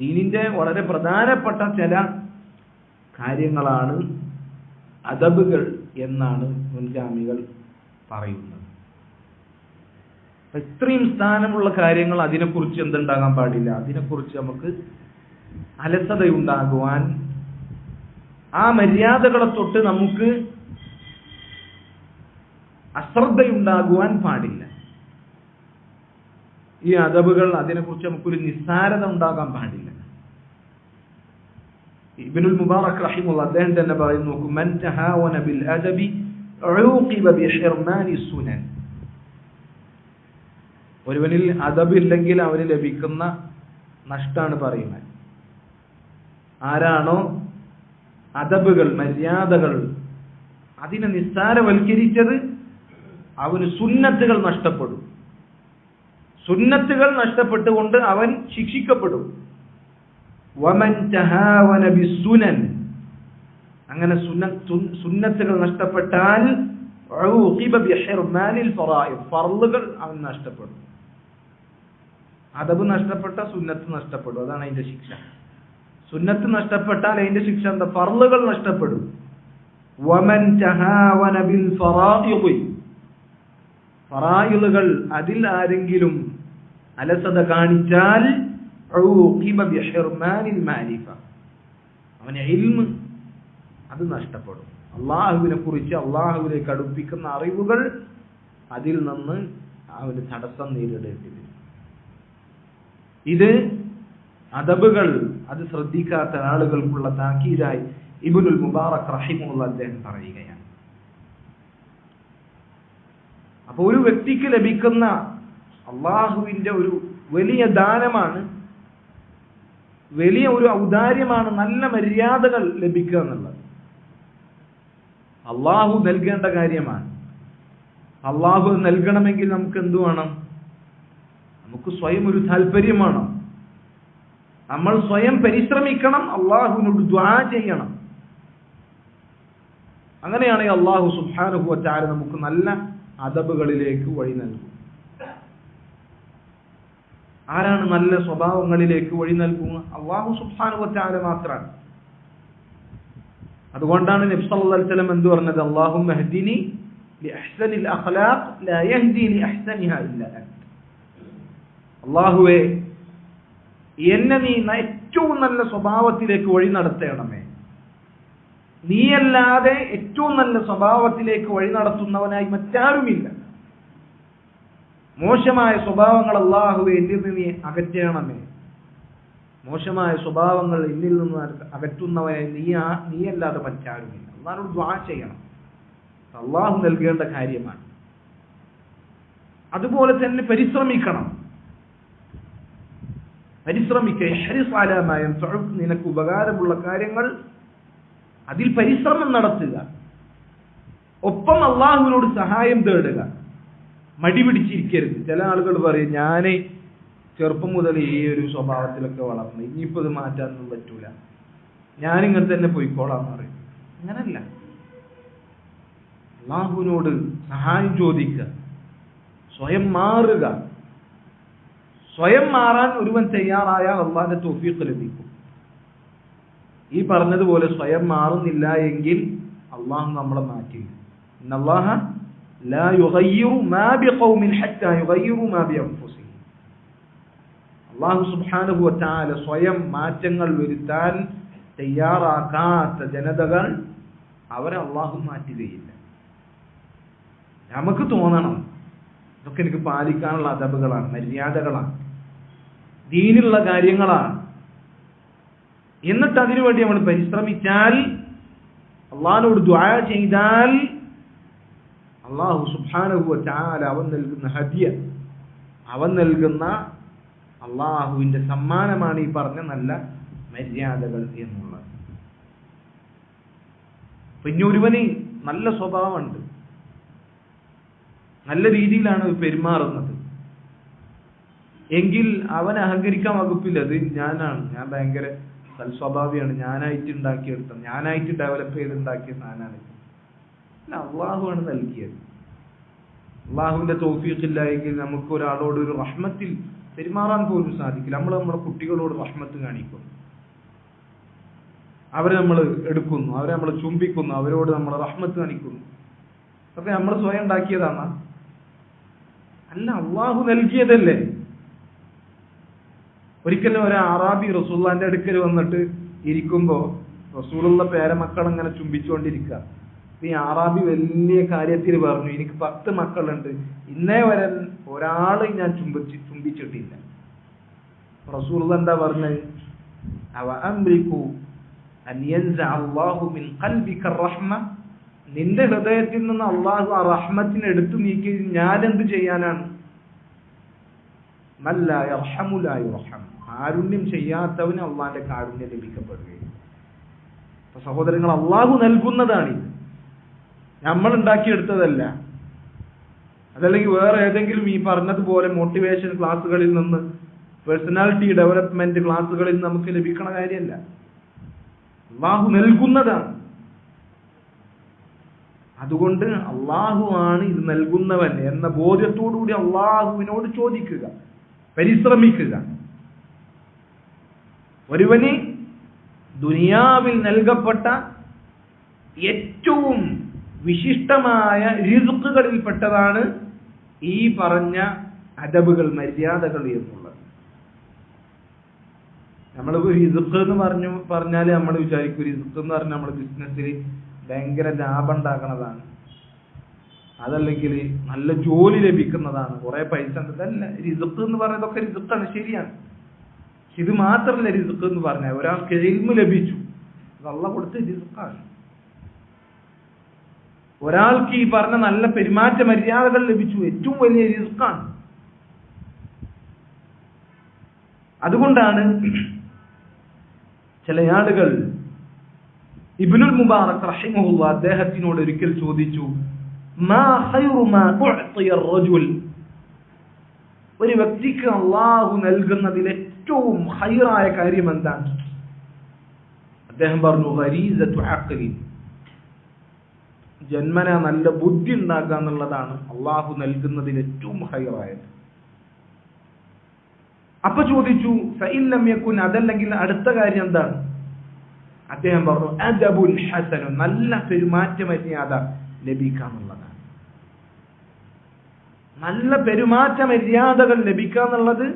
ദീനിന്റെ വളരെ പ്രധാനപ്പെട്ട ചില കാര്യങ്ങളാണ് അദബുകൾ എന്നാണ് മുൻഗാമികൾ പറയുന്നത്. ഇത്രയും സ്ഥാനമുള്ള കാര്യങ്ങൾ, അതിനെക്കുറിച്ച് എന്തുണ്ടാകാൻ പാടില്ല, അതിനെക്കുറിച്ച് നമുക്ക് അലസതയുണ്ടാകുവാൻ, ആ മര്യാദകളെ തൊട്ട് നമുക്ക് അശ്രദ്ധയുണ്ടാകുവാൻ പാടില്ല. ഈ അദബുകൾ, അതിനെക്കുറിച്ച് നമുക്കൊരു നിസ്സാരത ഉണ്ടാകാൻ പാടില്ല. ഇബ്നുൽ മുബാറക് റഹിമഹുല്ലാഹ് അദ്ദേഹം തന്നെ പറയുന്നു, മൻ തഹാവന ബിൽ അദബി ഉഖിബ ബിഹിർമാനി സുനൻ. ഒരുവനിൽ അദബ് ഇല്ലെങ്കിൽ അവന് ലഭിക്കുന്ന നഷ്ടാണ് പറയുന്നത്. ആരാണോ അദബുകൾ, മര്യാദകൾ അതിനെ നിസ്സാരവൽക്കരിച്ചത്, അവന് സുന്നത്തുകൾ നഷ്ടപ്പെടും. സുന്നത്തുകൾ നഷ്ടപ്പെട്ടുകൊണ്ട് അവൻ ശിക്ഷിക്കപ്പെടും. വമൻ തഹാവന ബിസ്സുനൻ, അങ്ങനെ സുന്നത്തുകൾ നഷ്ടപ്പെട്ടാൽ ഉഖിബ ബിഹിർമാനിൽ ഫറായിദ്, ഫർളുകൾ അവൻ നഷ്ടപ്പെടും. അദബ് നഷ്ടപ്പെട്ട സുന്നത്ത് നഷ്ടപ്പെടും, അതാണ് അതിന്റെ ശിക്ഷ. സുന്നത്ത് നഷ്ടപ്പെട്ടാൽ അതിന്റെ ശിക്ഷ എന്താ? ഫർളുകൾ നഷ്ടപ്പെടും. വമൻ തഹാവന ബിൽ ഫറായിദ്, ഫറായിദുകൾ അതിൽ ആരെങ്കിലും അലസത കാണിച്ചാൽ ഉഖിബ ബിഹിർമാനിൽ മാരിഫ, അവന് ഇൽമ് അത് നഷ്ടപ്പെടും. അള്ളാഹുവിനെ കുറിച്ച്, അള്ളാഹുവിലേക്ക് അടുപ്പിക്കുന്ന അറിവുകൾ, അതിൽ നിന്ന് അവന് തടസ്സം നേരിടേണ്ടി വരും. ഇത് അദബുകൾ അത് ശ്രദ്ധിക്കാത്ത ആളുകൾക്കുള്ള താക്കീതായി ഇബ്നുൽ മുബാറക് റഹിമഹുല്ലാഹ് അദ്ദേഹം പറയുകയാണ്. അപ്പോൾ ഒരു വ്യക്തിക്ക് ലഭിക്കുന്ന അള്ളാഹുവിന്റെ ഒരു വലിയ ദാനമാണ്, വലിയ ഒരു ഔദാര്യമാണ് നല്ല മര്യാദകൾ ലഭിക്കുക എന്നുള്ളത്. അള്ളാഹു നൽകേണ്ട കാര്യമാണ്. അള്ളാഹു നൽകണമെങ്കിൽ നമുക്ക് എന്തു വേണം? നമുക്ക് സ്വയം ഒരു താല്പര്യം വേണം. നമ്മൾ സ്വയം പരിശ്രമിക്കണം, അള്ളാഹുവിനോട് ദുആ ചെയ്യണം. അങ്ങനെയാണെങ്കിൽ അള്ളാഹു സുബ്ഹാനഹു വ തആല നമുക്ക് നല്ല അദബുകളിലേക്ക് വഴി നൽകും. ആരാണ് നല്ല സ്വഭാവങ്ങളിലേക്ക് വഴി നൽകുക? അള്ളാഹു സുബ്ഹാനഹു വ തആല മാത്രമാണ്. അതുകൊണ്ടാണ് നബി സല്ലല്ലാഹു അലൈഹി വസല്ലം എന്തു പറഞ്ഞത്? അല്ലാഹുമ്മ ഹ്ദിനി ലിഅഹ്സനിൽ അഖ്ലാഖ് ലാ യഹ്ദി ലിഅഹ്സനിഹാ ഇല്ലാ അൻത. അല്ലാഹുവേ, എന്നെ നീ ഏറ്റവും നല്ല സ്വഭാവത്തിലേക്ക് വഴി നടത്തണമേ. നീയല്ലാതെ ഏറ്റവും നല്ല സ്വഭാവത്തിലേക്ക് വഴി നടത്തുന്നവനായി മറ്റാരുമില്ല. മോശമായ സ്വഭാവങ്ങൾ അല്ലാഹുവേ എന്നിൽ നിന്ന് നീ അകറ്റണമേ. മോശമായ സ്വഭാവങ്ങൾ എന്നിൽ നിന്ന് അകറ്റുന്നവനെ നീയല്ലാതെ മറ്റാരുമില്ല. അല്ലാഹുവോട് ദുആ ചെയ്യണം. അല്ലാഹു നൽകേണ്ട കാര്യമാണ്. അതുപോലെ തന്നെ പരിശ്രമിക്കണം. നിനക്ക് ഉപകാരമുള്ള കാര്യങ്ങൾ അതിൽ പരിശ്രമം നടത്തുക. ഒപ്പം അള്ളാഹുവിനോട് സഹായം തേടുക. മടി പിടിച്ചിരിക്കരുത്. ചില ആളുകൾ പറയും, ഞാന് ചെറുപ്പം മുതൽ ഈ ഒരു സ്വഭാവത്തിലൊക്കെ വളർന്നു, ഇനിയിപ്പോൾ ഇത് മാറ്റാനൊന്നും പറ്റൂല, ഞാനിങ്ങനെ തന്നെ പോയിക്കോളാന്ന് പറയും. അങ്ങനല്ല. അള്ളാഹുവിനോട് സഹായം ചോദിക്കുക, സ്വയം മാറുക. സ്വയം മാറാൻ ഒരുവൻ തയ്യാറായാൽ അള്ളാഹിന്റെ തൗഫീഖ് ലഭിക്കും. ഈ പറഞ്ഞതുപോലെ സ്വയം മാറുന്നില്ല എങ്കിൽ അള്ളാഹു നമ്മളെ മാറ്റില്ല. ഇന്നല്ലാഹ ലാ യുഗയ്യിറു മാ ബിഖൗമിൻ ഹത്താ യുഗയ്യിറു മാ ബിഅൻഫുസിഹിം. അല്ലാഹു സുബ്ഹാനഹു വ തആല സ്വയം മാറ്റങ്ങൾ വരുത്താൻ തയ്യാറാക്കാത്ത ജനതകൾ അവരെ അല്ലാഹു മാറ്റുകയില്ല. നമുക്ക് തോന്നണം ഇതൊക്കെ എനിക്ക് പാലിക്കാനുള്ള അദബുകളാണ്, മര്യാദകളാണ്, ദീനിലുള്ള കാര്യങ്ങളാണ്. എന്നിട്ട് അതിനുവേണ്ടി നമ്മൾ പരിശ്രമിച്ചാൽ, അള്ളാഹിനോട് ദുആ ചെയ്താൽ, അള്ളാഹു സുബ്ഹാനഹു വ തആല അവൻ നൽകുന്ന ഹദിയ, അവൻ നൽകുന്ന അള്ളാഹുവിന്റെ സമ്മാനമാണ് ഈ പറഞ്ഞ നല്ല മര്യാദകൾ എന്നുള്ളത്. പിന്നെ ഒരുവന് നല്ല സ്വഭാവമുണ്ട്, നല്ല രീതിയിലാണ് പെരുമാറുന്നത് എങ്കിൽ അവൻ അഹങ്കരിക്കാൻ വകുപ്പില്ല. അത് ഞാനാണ്, ഞാൻ ഭയങ്കര സൽസ്വഭാവിയാണ്, ഞാനായിട്ട് ഉണ്ടാക്കിയെടുത്തത്, ഞാനായിട്ട് ഡെവലപ്പ് ചെയ്തുണ്ടാക്കിയ സാധനമാണ്. അല്ല, അള്ളാഹുവാണ് നൽകിയത്. അള്ളാഹുവിന്റെ തൗഫീഖില്ല എങ്കിൽ നമുക്ക് ഒരാളോട് ഒരു റഹ്മത്തിൽ പെരുമാറാൻ പോലും സാധിക്കില്ല. നമ്മൾ നമ്മുടെ കുട്ടികളോട് റഹ്മത്ത് കാണിക്കുന്നു, അവരെ നമ്മൾ എടുക്കുന്നു, അവരെ നമ്മൾ ചുംബിക്കുന്നു, അവരോട് നമ്മൾ റഹ്മത്ത് കാണിക്കുന്നു. അതൊക്കെ നമ്മൾ സ്വയം ഉണ്ടാക്കിയതാണ്? അല്ല, അള്ളാഹു നൽകിയതല്ലേ. ഒരിക്കലും ഒരു അറാബി റസൂലുള്ളാഹിന്റെ അടുക്കൽ വന്നിട്ട് ഇരിക്കുമ്പോ റസൂലുള്ള പേരമക്കൾ ഇങ്ങനെ ചുംബിച്ചുകൊണ്ടിരിക്കുക. ഈ അറാബി വലിയ കാര്യത്തിൽ പറഞ്ഞു, എനിക്ക് 10 മക്കളുണ്ട്, ഇന്നേ വരെ ഒരാളെ ഞാൻ ചുംബിച്ചിട്ടില്ല. റസൂലുള്ള എന്താ പറഞ്ഞത്? അവ അംരികു അൻ യൻസഅ അല്ലാഹു മിൻ ഖൽബിക റഹ്മ, നിന്റെ ഹൃദയത്തിൽ നിന്ന് അള്ളാഹു ആ റഹ്മത്തിനെ എടുത്തു നീക്കി ഞാൻ എന്ത് ചെയ്യാനാണ്? മല്ല യർഹമു ലാ യുർഹം, കാരുണ്യം ചെയ്യാത്തവന് അള്ളാഹിന്റെ കാരുണ്യം ലഭിക്കപ്പെടുകയില്ല. അപ്പൊ സഹോദരങ്ങൾ, അള്ളാഹു നൽകുന്നതാണിത്, നമ്മൾ ഉണ്ടാക്കിയെടുത്തതല്ല. അതല്ലെങ്കിൽ വേറെ ഏതെങ്കിലും ഈ പറഞ്ഞതുപോലെ മോട്ടിവേഷൻ ക്ലാസ്സുകളിൽ നിന്ന്, പേഴ്സണാലിറ്റി ഡെവലപ്മെന്റ് ക്ലാസ്സുകളിൽ നമുക്ക് ലഭിക്കണ കാര്യമല്ല. അള്ളാഹു നൽകുന്നതാണ്. അതുകൊണ്ട് അള്ളാഹു ആണ് ഇത് നൽകുന്നവൻ എന്ന ബോധ്യത്തോടുകൂടി അള്ളാഹുവിനോട് ചോദിക്കുക, പരിശ്രമിക്കുക. ഒരുവന് ദുനിയാവിൽ നൽകപ്പെട്ട ഏറ്റവും വിശിഷ്ടമായ റിസ്ഖുകളിൽപ്പെട്ടതാണ് ഈ പറഞ്ഞ അദബുകൾ, മര്യാദകൾ എന്നുള്ളത്. നമ്മൾ റിസ്ഖ് എന്ന് പറഞ്ഞാൽ നമ്മൾ വിചാരിക്കും റിസ്ഖ് എന്ന് പറഞ്ഞാൽ നമ്മുടെ ബിസിനസ്സിൽ ഭയങ്കര ലാഭം ഉണ്ടാക്കുന്നതാണ്, അതല്ലെങ്കിൽ നല്ല ജോലി ലഭിക്കുന്നതാണ്, കുറെ പൈസ ഉണ്ട്. അതല്ല, റിസ്ഖ് എന്ന് പറയുന്നതൊക്കെ റിസ്ഖാണ്, ശരിയാണ്. ഇത് മാത്രമല്ല റിസ്ഖ് എന്ന് പറഞ്ഞാൽ ഒരാൾക്ക് ഇൽമു ലഭിച്ചു, അത് അല്ലാഹു കൊടുത്ത റിസ്ഖാണ്. ഒരാൾക്ക് ഈ പറഞ്ഞ നല്ല പെരുമാറ്റ മര്യാദകൾ ലഭിച്ചു, ഏറ്റവും വലിയ റിസ്ഖാണ്. അതുകൊണ്ടാണ് ചില ആളുകൾ ഇബ്നുൽ മുബാറക് റഹിമഹുല്ലാഹ് അദ്ദേഹത്തിനോട് ഒരിക്കൽ ചോദിച്ചു, മാ ഖൈറു മാ ഉഅതിയ റജുൽ, ഒരു വ്യക്തിക്ക് അല്ലാഹു നൽകുന്നതിൽ ഏറ്റവും ഖൈറായ കാര്യം എന്താണ്? അദ്ദേഹം പറഞ്ഞു, ഗരീസത്തു അഖ്ലി, ജന്മന നല്ല ബുദ്ധി ഉണ്ടാക്കുക എന്നുള്ളതാണ് അല്ലാഹു നൽകുന്നതിൽ ഏറ്റവും ഖൈറായത്. അപ്പൊ ചോദിച്ചു, ഫഇൻ ലം യകുൻ, അതല്ലെങ്കിൽ അടുത്ത കാര്യം എന്താണ്? അദ്ദേഹം പറഞ്ഞു, അദബുൽ ഹസനു, നല്ല പെരുമാറ്റ മര്യാദ ലഭിക്കാന്നുള്ളതാണ്. നല്ല പെരുമാറ്റ മര്യാദകൾ ലഭിക്കാന്നുള്ളത്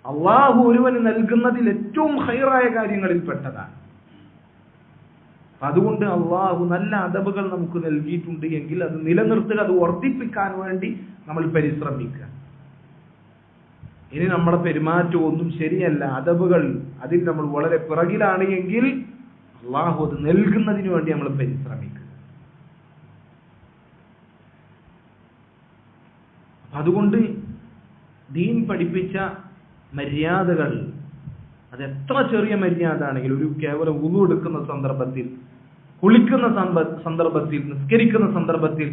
അള്ളാഹു ഒരുവന് നൽകുന്നതിൽ ഏറ്റവും ഖൈറായ കാര്യങ്ങളിൽ പെട്ടതാണ്. അതുകൊണ്ട് അള്ളാഹു നല്ല അദബുകൾ നമുക്ക് നൽകിയിട്ടുണ്ട് എങ്കിൽ അത് നിലനിർത്തുക, അത് വർദ്ധിപ്പിക്കാൻ വേണ്ടി നമ്മൾ പരിശ്രമിക്കുക. ഇനി നമ്മുടെ പെരുമാറ്റം ഒന്നും ശരിയല്ല, അദബുകൾ അതിൽ നമ്മൾ വളരെ പിറകിലാണ് എങ്കിൽ അള്ളാഹു അത് നൽകുന്നതിന് വേണ്ടി നമ്മൾ പരിശ്രമിക്കുക. അതുകൊണ്ട് ദീൻ പഠിപ്പിച്ച മര്യാദകൾ അത് എത്ര ചെറിയ മര്യാദ ആണെങ്കിലും, ഒരു കേവലം വുളു എടുക്കുന്ന സന്ദർഭത്തിൽ, കുളിക്കുന്ന സന്ദർഭത്തിൽ, നിസ്കരിക്കുന്ന സന്ദർഭത്തിൽ,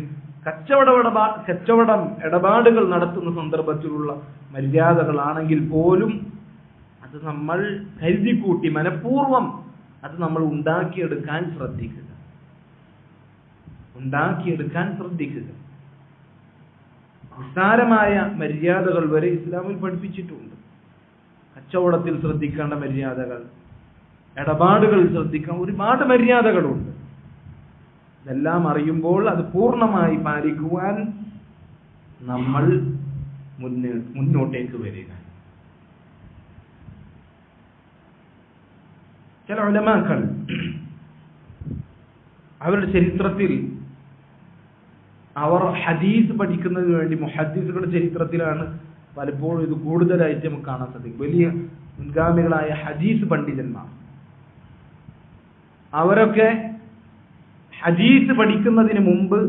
കച്ചവടം ഇടപാടുകൾ നടത്തുന്ന സന്ദർഭത്തിലുള്ള മര്യാദകളാണെങ്കിൽ പോലും അത് നമ്മൾ കരുതിക്കൂട്ടി മനഃപൂർവ്വം അത് നമ്മൾ ഉണ്ടാക്കിയെടുക്കാൻ ശ്രദ്ധിക്കുക. നിസ്സാരമായ മര്യാദകൾ വരെ ഇസ്ലാമിൽ പഠിപ്പിച്ചിട്ടുണ്ട്. കച്ചവടത്തിൽ ശ്രദ്ധിക്കേണ്ട മര്യാദകൾ, ഇടപാടുകൾ ശ്രദ്ധിക്കാൻ ഒരുപാട് മര്യാദകളുണ്ട്. ഇതെല്ലാം അറിയുമ്പോൾ അത് പൂർണ്ണമായി പാലിക്കുവാൻ നമ്മൾ മുന്നോട്ടേക്ക് വരിക. ചില ഉലമാക്കൾ അവരുടെ ചരിത്രത്തിൽ അവർ ഹദീസ് പഠിക്കുന്നതിന് വേണ്ടി, മുഹദ്ദിസുകളുടെ ചരിത്രത്തിലാണ് പലപ്പോഴും ഇത് കൂടുതലായിട്ട് നമുക്ക് കാണാൻ സാധിക്കും. വലിയ മുൻഗാമികളായ ഹദീസ് പണ്ഡിതന്മാർ അവരൊക്കെ ഹദീസ് പഠിക്കുന്നതിന് മുമ്പ്,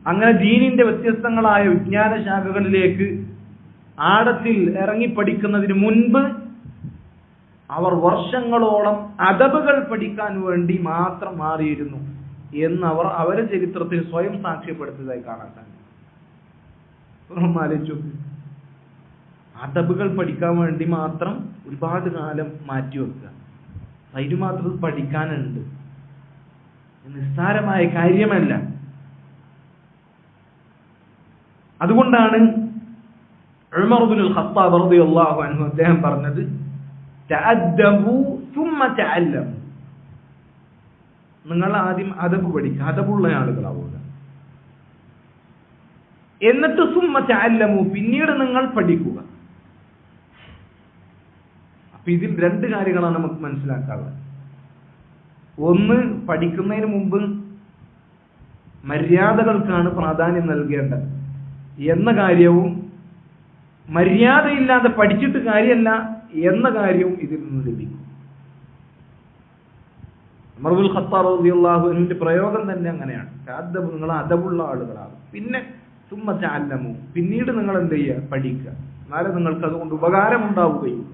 അങ്ങനെ ദീനിന്റെ വ്യത്യസ്തങ്ങളായ വിജ്ഞാന ശാഖകളിലേക്ക് ആഴത്തിൽ ഇറങ്ങി പഠിക്കുന്നതിന് മുൻപ് അവർ വർഷങ്ങളോളം അദബുകൾ പഠിക്കാൻ വേണ്ടി മാത്രം മാറിയിരുന്നു എന്ന് അവർ അവരുടെ ചരിത്രത്തിൽ സ്വയം സാക്ഷ്യപ്പെടുത്തിയതായി കാണാൻ സാധിക്കും. ആലോചിച്ചു, അദബുകൾ പഠിക്കാൻ വേണ്ടി മാത്രം ഒരുപാട് കാലം മാറ്റിവെക്കുക, അതിന് മാത്രം പഠിക്കാനുണ്ട്, നിസ്സാരമായ കാര്യമല്ല. അതുകൊണ്ടാണ് ഉമർ ഇബ്നുൽ ഖത്താബ് റളിയല്ലാഹു അൻഹു അദ്ദേഹം പറഞ്ഞത്, തഅദ്ദബു സുമ്മ തഅല്ലമു. നിങ്ങൾ ആദ്യം അദബ് പഠിക്കുക, അദബുള്ള ആളുകളാവുക, എന്നിട്ട് സുമ്മ തഅല്ലമു, പിന്നീട് നിങ്ങൾ പഠിക്കുക. അപ്പൊ ഇതിൽ രണ്ട് കാര്യങ്ങളാണ് നമുക്ക് മനസ്സിലാക്കാനുള്ളത്. ഒന്ന്, പഠിക്കുന്നതിന് മുമ്പ് മര്യാദകൾക്കാണ് പ്രാധാന്യം നൽകേണ്ടത് എന്ന കാര്യവും, മര്യാദയില്ലാതെ പഠിച്ചിട്ട് കാര്യമല്ല എന്ന കാര്യവും ഇതിൽ നിന്ന് ലഭിക്കും. ഉമർ ഇബ്നുൽ ഖത്താബ് റളിയല്ലാഹു അൻഹുവിന്റെ പ്രയോഗം തന്നെ അങ്ങനെയാണ്. തഅദ്ദബു, നിങ്ങൾ അദബുള്ള ആളുകളാണ്. പിന്നെ സുമ്മ തഅല്ലമു, പിന്നീട് നിങ്ങൾ എന്ത് ചെയ്യുക, പഠിക്കുക, എന്നാലേ നിങ്ങൾക്ക് അതുകൊണ്ട് ഉപകാരം ഉണ്ടാവുകയും.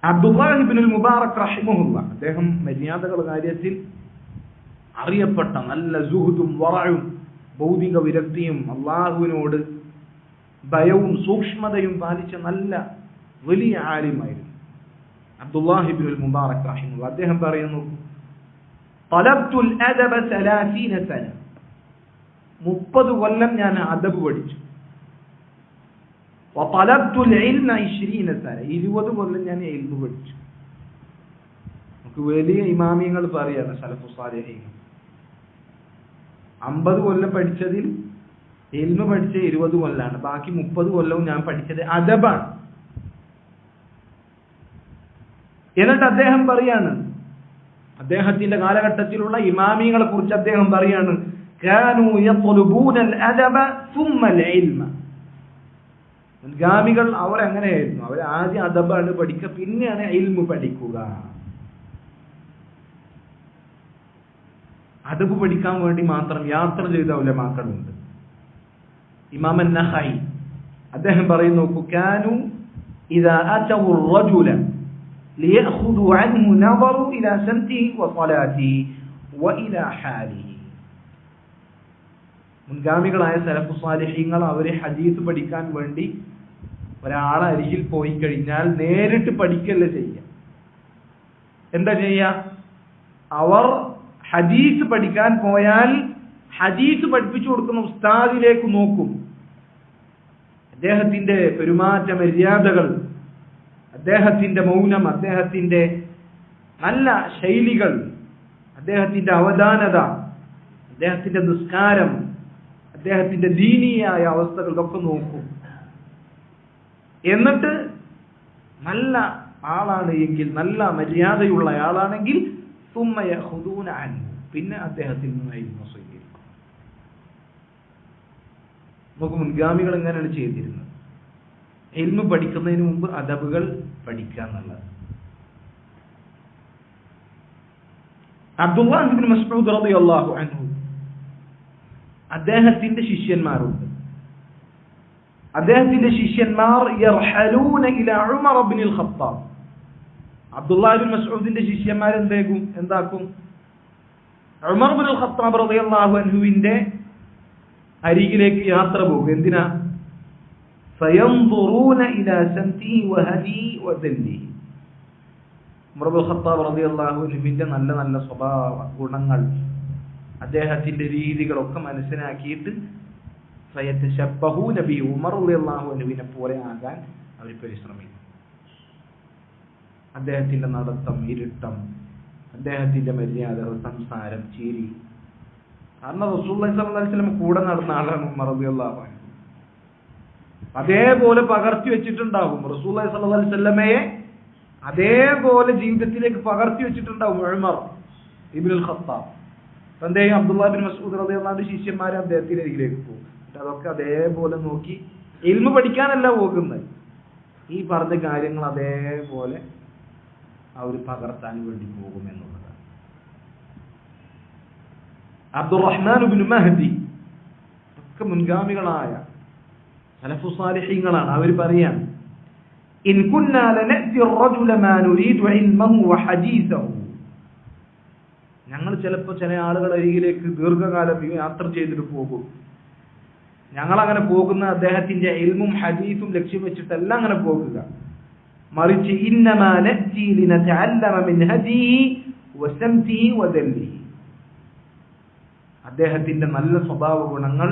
അബ്ദുല്ലാഹി ഇബ്നുൽ മുബാറക് റഹിമഹുല്ലാ, അദ്ദേഹം മര്യാദകളുടെ കാര്യത്തിൽ അറിയപ്പെട്ട നല്ല സുഹുദും വറഉം ഭൗതിക വിരക്തിയും അള്ളാഹുവിനോട് ഭയവും സൂക്ഷ്മതയും പാലിച്ച നല്ല വലിയ ആലിമായിരുന്നു അബ്ദുല്ലാഹി ഇബ്നുൽ മുബാറക് റഹിമഹുല്ലാ. അദ്ദേഹം പറയുന്നു, തലബ്തുൽ അദബ 30 സന, 30 കൊല്ലം ഞാൻ അദബ് പഠിച്ചു. വതലബ്തുൽ ഇൽമ 20 സന, 20 കൊല്ലം ഞാൻ ഇൽമ പഠിച്ചു. നമുക്ക് വലിയ ഇമാമിയങ്ങൾ പറയാണ് സലഫു സാലിഹീൻ, 50 കൊല്ലം പഠിച്ചതിൽ ഇൽമ പഠിച്ച 20 കൊല്ലാണ്, ബാക്കി 30 കൊല്ലവും ഞാൻ പഠിച്ചത് അദബാണ്. എന്നിട്ട് അദ്ദേഹം പറയാണ്, അദ്ദേഹത്തിന്റെ കാലഘട്ടത്തിലുള്ള ഇമാമികളെ കുറിച്ച് അദ്ദേഹം പറയാണ്, കാനൂ യത്ലുബൂനൽ അദബ സുമ്മൽ ഇൽമ. മുൻഗാമികൾ അവർ എങ്ങനെയായിരുന്നു, അവർ ആദ്യം അദബാണ് പഠിക്കുക, പിന്നെയാണ് ഇൽമ പഠിക്കുക. അദബ് പഠിക്കാൻ വേണ്ടി മാത്രം യാത്ര ചെയ്ത ഉലമാക്കളുണ്ട്. ഇമാം അൻ-നഖഈ അദ്ദേഹം പറയുന്നു, കാനൂ ഇദാ അതവു الرجل ليأخذوا عنه نظروا إلى سمته وصلاته وإلى حاله. മുൻഗാമികളായ സലഫു സാലിഹീങ്ങൾ അവരെ ഹദീസ് പഠിക്കാൻ വേണ്ടി ഒരാളെ അരികിൽ പോയി കഴിഞ്ഞാൽ നേരിട്ട് പഠിക്കല്ല ചെയ്യുക. എന്താ ചെയ്യുക? അവർ ഹദീസ് പഠിക്കാൻ പോയാൽ ഹദീസ് പഠിപ്പിച്ചു കൊടുക്കുന്ന ഉസ്താദിലേക്ക് നോക്കും. അദ്ദേഹത്തിന്റെ പെരുമാറ്റ മര്യാദകൾ, അദ്ദേഹത്തിന്റെ മൗനം, അദ്ദേഹത്തിന്റെ നല്ല ശൈലികൾ, അദ്ദേഹത്തിന്റെ അവധാനത, അദ്ദേഹത്തിന്റെ നിസ്കാരം, അദ്ദേഹത്തിന്റെ ദീനീയായ അവസ്ഥകളൊക്കെ നോക്കും. എന്നിട്ട് നല്ല ആളാണ് എങ്കിൽ, നല്ല മര്യാദയുള്ള ആളാണെങ്കിൽ സുമ്മ യഖുദൂന അൻഹു, പിന്നെ അദ്ദേഹത്തിൽ നിന്ന് ഇൽമ സ്വീകരിക്കും. നമുക്ക് മുൻഗാമികൾ എങ്ങനെയാണ് ചെയ്തിരുന്നത്? ഇൽമ പഠിക്കുന്നതിന് മുമ്പ് അദബുകൾ പഠിക്കുക എന്നുള്ളത്. അബ്ദുല്ലാഹി ഇബ്നു മസ്ഊദ് റളിയല്ലാഹു അൻഹു, അദ്ദേഹത്തിന്റെ ശിഷ്യന്മാരുണ്ട്. അദ്ദേഹത്തിന്റെ ശിഷ്യന്മാർ യർഹലൂന ഇലാ ഉമർ ഇബ്നുൽ ഖത്താബ്. അബ്ദുല്ലാഹി ഇബ്നു മസ്ഊദിന്റെ ശിഷ്യന്മാർ എന്താക്കും? ഉമർ ഇബ്നുൽ ഖത്താബ് റളിയല്ലാഹു അൻഹുവിന്റെ അരികിലേക്ക് യാത്ര പോകും. എന്തിനാ? ഫയൻദുറൂന ഇലാ സംതിഹി വഹദിഹി വദല്ലിഹി. ഉമർ ഇബ്നുൽ ഖത്താബ് റളിയല്ലാഹു അൻഹുവിന്റെ നല്ല നല്ല സ്വഭാവ ഗുണങ്ങൾ, അദ്ദേഹത്തിന്റെ രീതികളൊക്കെ മനസ്സിലാക്കിയിട്ട് ഫയതശബ്ബഹൂന ബി, ഉമർ റളിയല്ലാഹു അൻഹുവിനെ പോലെ ആകാൻ അവർ പരിശ്രമിക്കും. അദ്ദേഹത്തിന്റെ നടത്തം, ഇരുട്ടം, അദ്ദേഹത്തിന്റെ മര്യാദകൾ, സംസാരം, ചിരി. കാരണം റസൂലുള്ളാഹി സ്വല്ലല്ലാഹു അലൈഹി വസല്ലം കൂടെ നടന്ന ആളാണ് ഉമർ റളിയല്ലാഹു അൻഹു. അതേപോലെ പകർത്തി വെച്ചിട്ടുണ്ടാവും റസൂലുള്ളാഹി സ്വല്ലല്ലാഹു അലൈഹി വസല്ലമയെ, അതേപോലെ ജീവിതത്തിലേക്ക് പകർത്തി വെച്ചിട്ടുണ്ടാവും ഉമർ ഇബ്നുൽ ഖത്താബ്. തന്റെ അബ്ദുല്ലാഹ് ബിൻ മസ്ഊദ് റളിയല്ലാഹു അൻഹു ശിഷ്യന്മാരെ അദ്ദേഹത്തിന്റെ അരികിലേക്ക് പോകും. അതൊക്കെ അതേപോലെ നോക്കി ഇൽമു പഠിക്കാനല്ല പോകുന്നത്, ഈ പറഞ്ഞ കാര്യങ്ങൾ അതേപോലെ അവർ പകർത്താൻ വേണ്ടി പോകുമെന്നുള്ളതാണ്. അബ്ദുറഹ്മാൻ ഇബ്നു മഹ്ദി ഒക്കെ മുൻഗാമികളായ സലഫു സാലിഹീങ്ങളാണ്. അവർ പറയാണ്, ഇൻ കുന്നാ ലനഅതി الرجل ما نريد علمه وحديثه. ഞങ്ങൾ ചിലപ്പോൾ ചില ആളുകളുടെ അരികിലേക്ക് ദീർഘകാലം യാത്ര ചെയ്തിട്ട് പോകും. ഞങ്ങൾ അങ്ങനെ പോകുന്ന അദ്ദേഹത്തിന്റെ ഇൽമും ഹദീസും ലക്ഷ്യം വെച്ചിട്ടല്ല അങ്ങനെ പോകുക, മറിച്ച് ഇന്നമാ നഅതി ലിനതഅല്ലമ മിൻ ഹദീഹി വസംതിഹി വദല്ലിഹി. അദ്ദേഹത്തിന്റെ നല്ല സ്വഭാവ ഗുണങ്ങൾ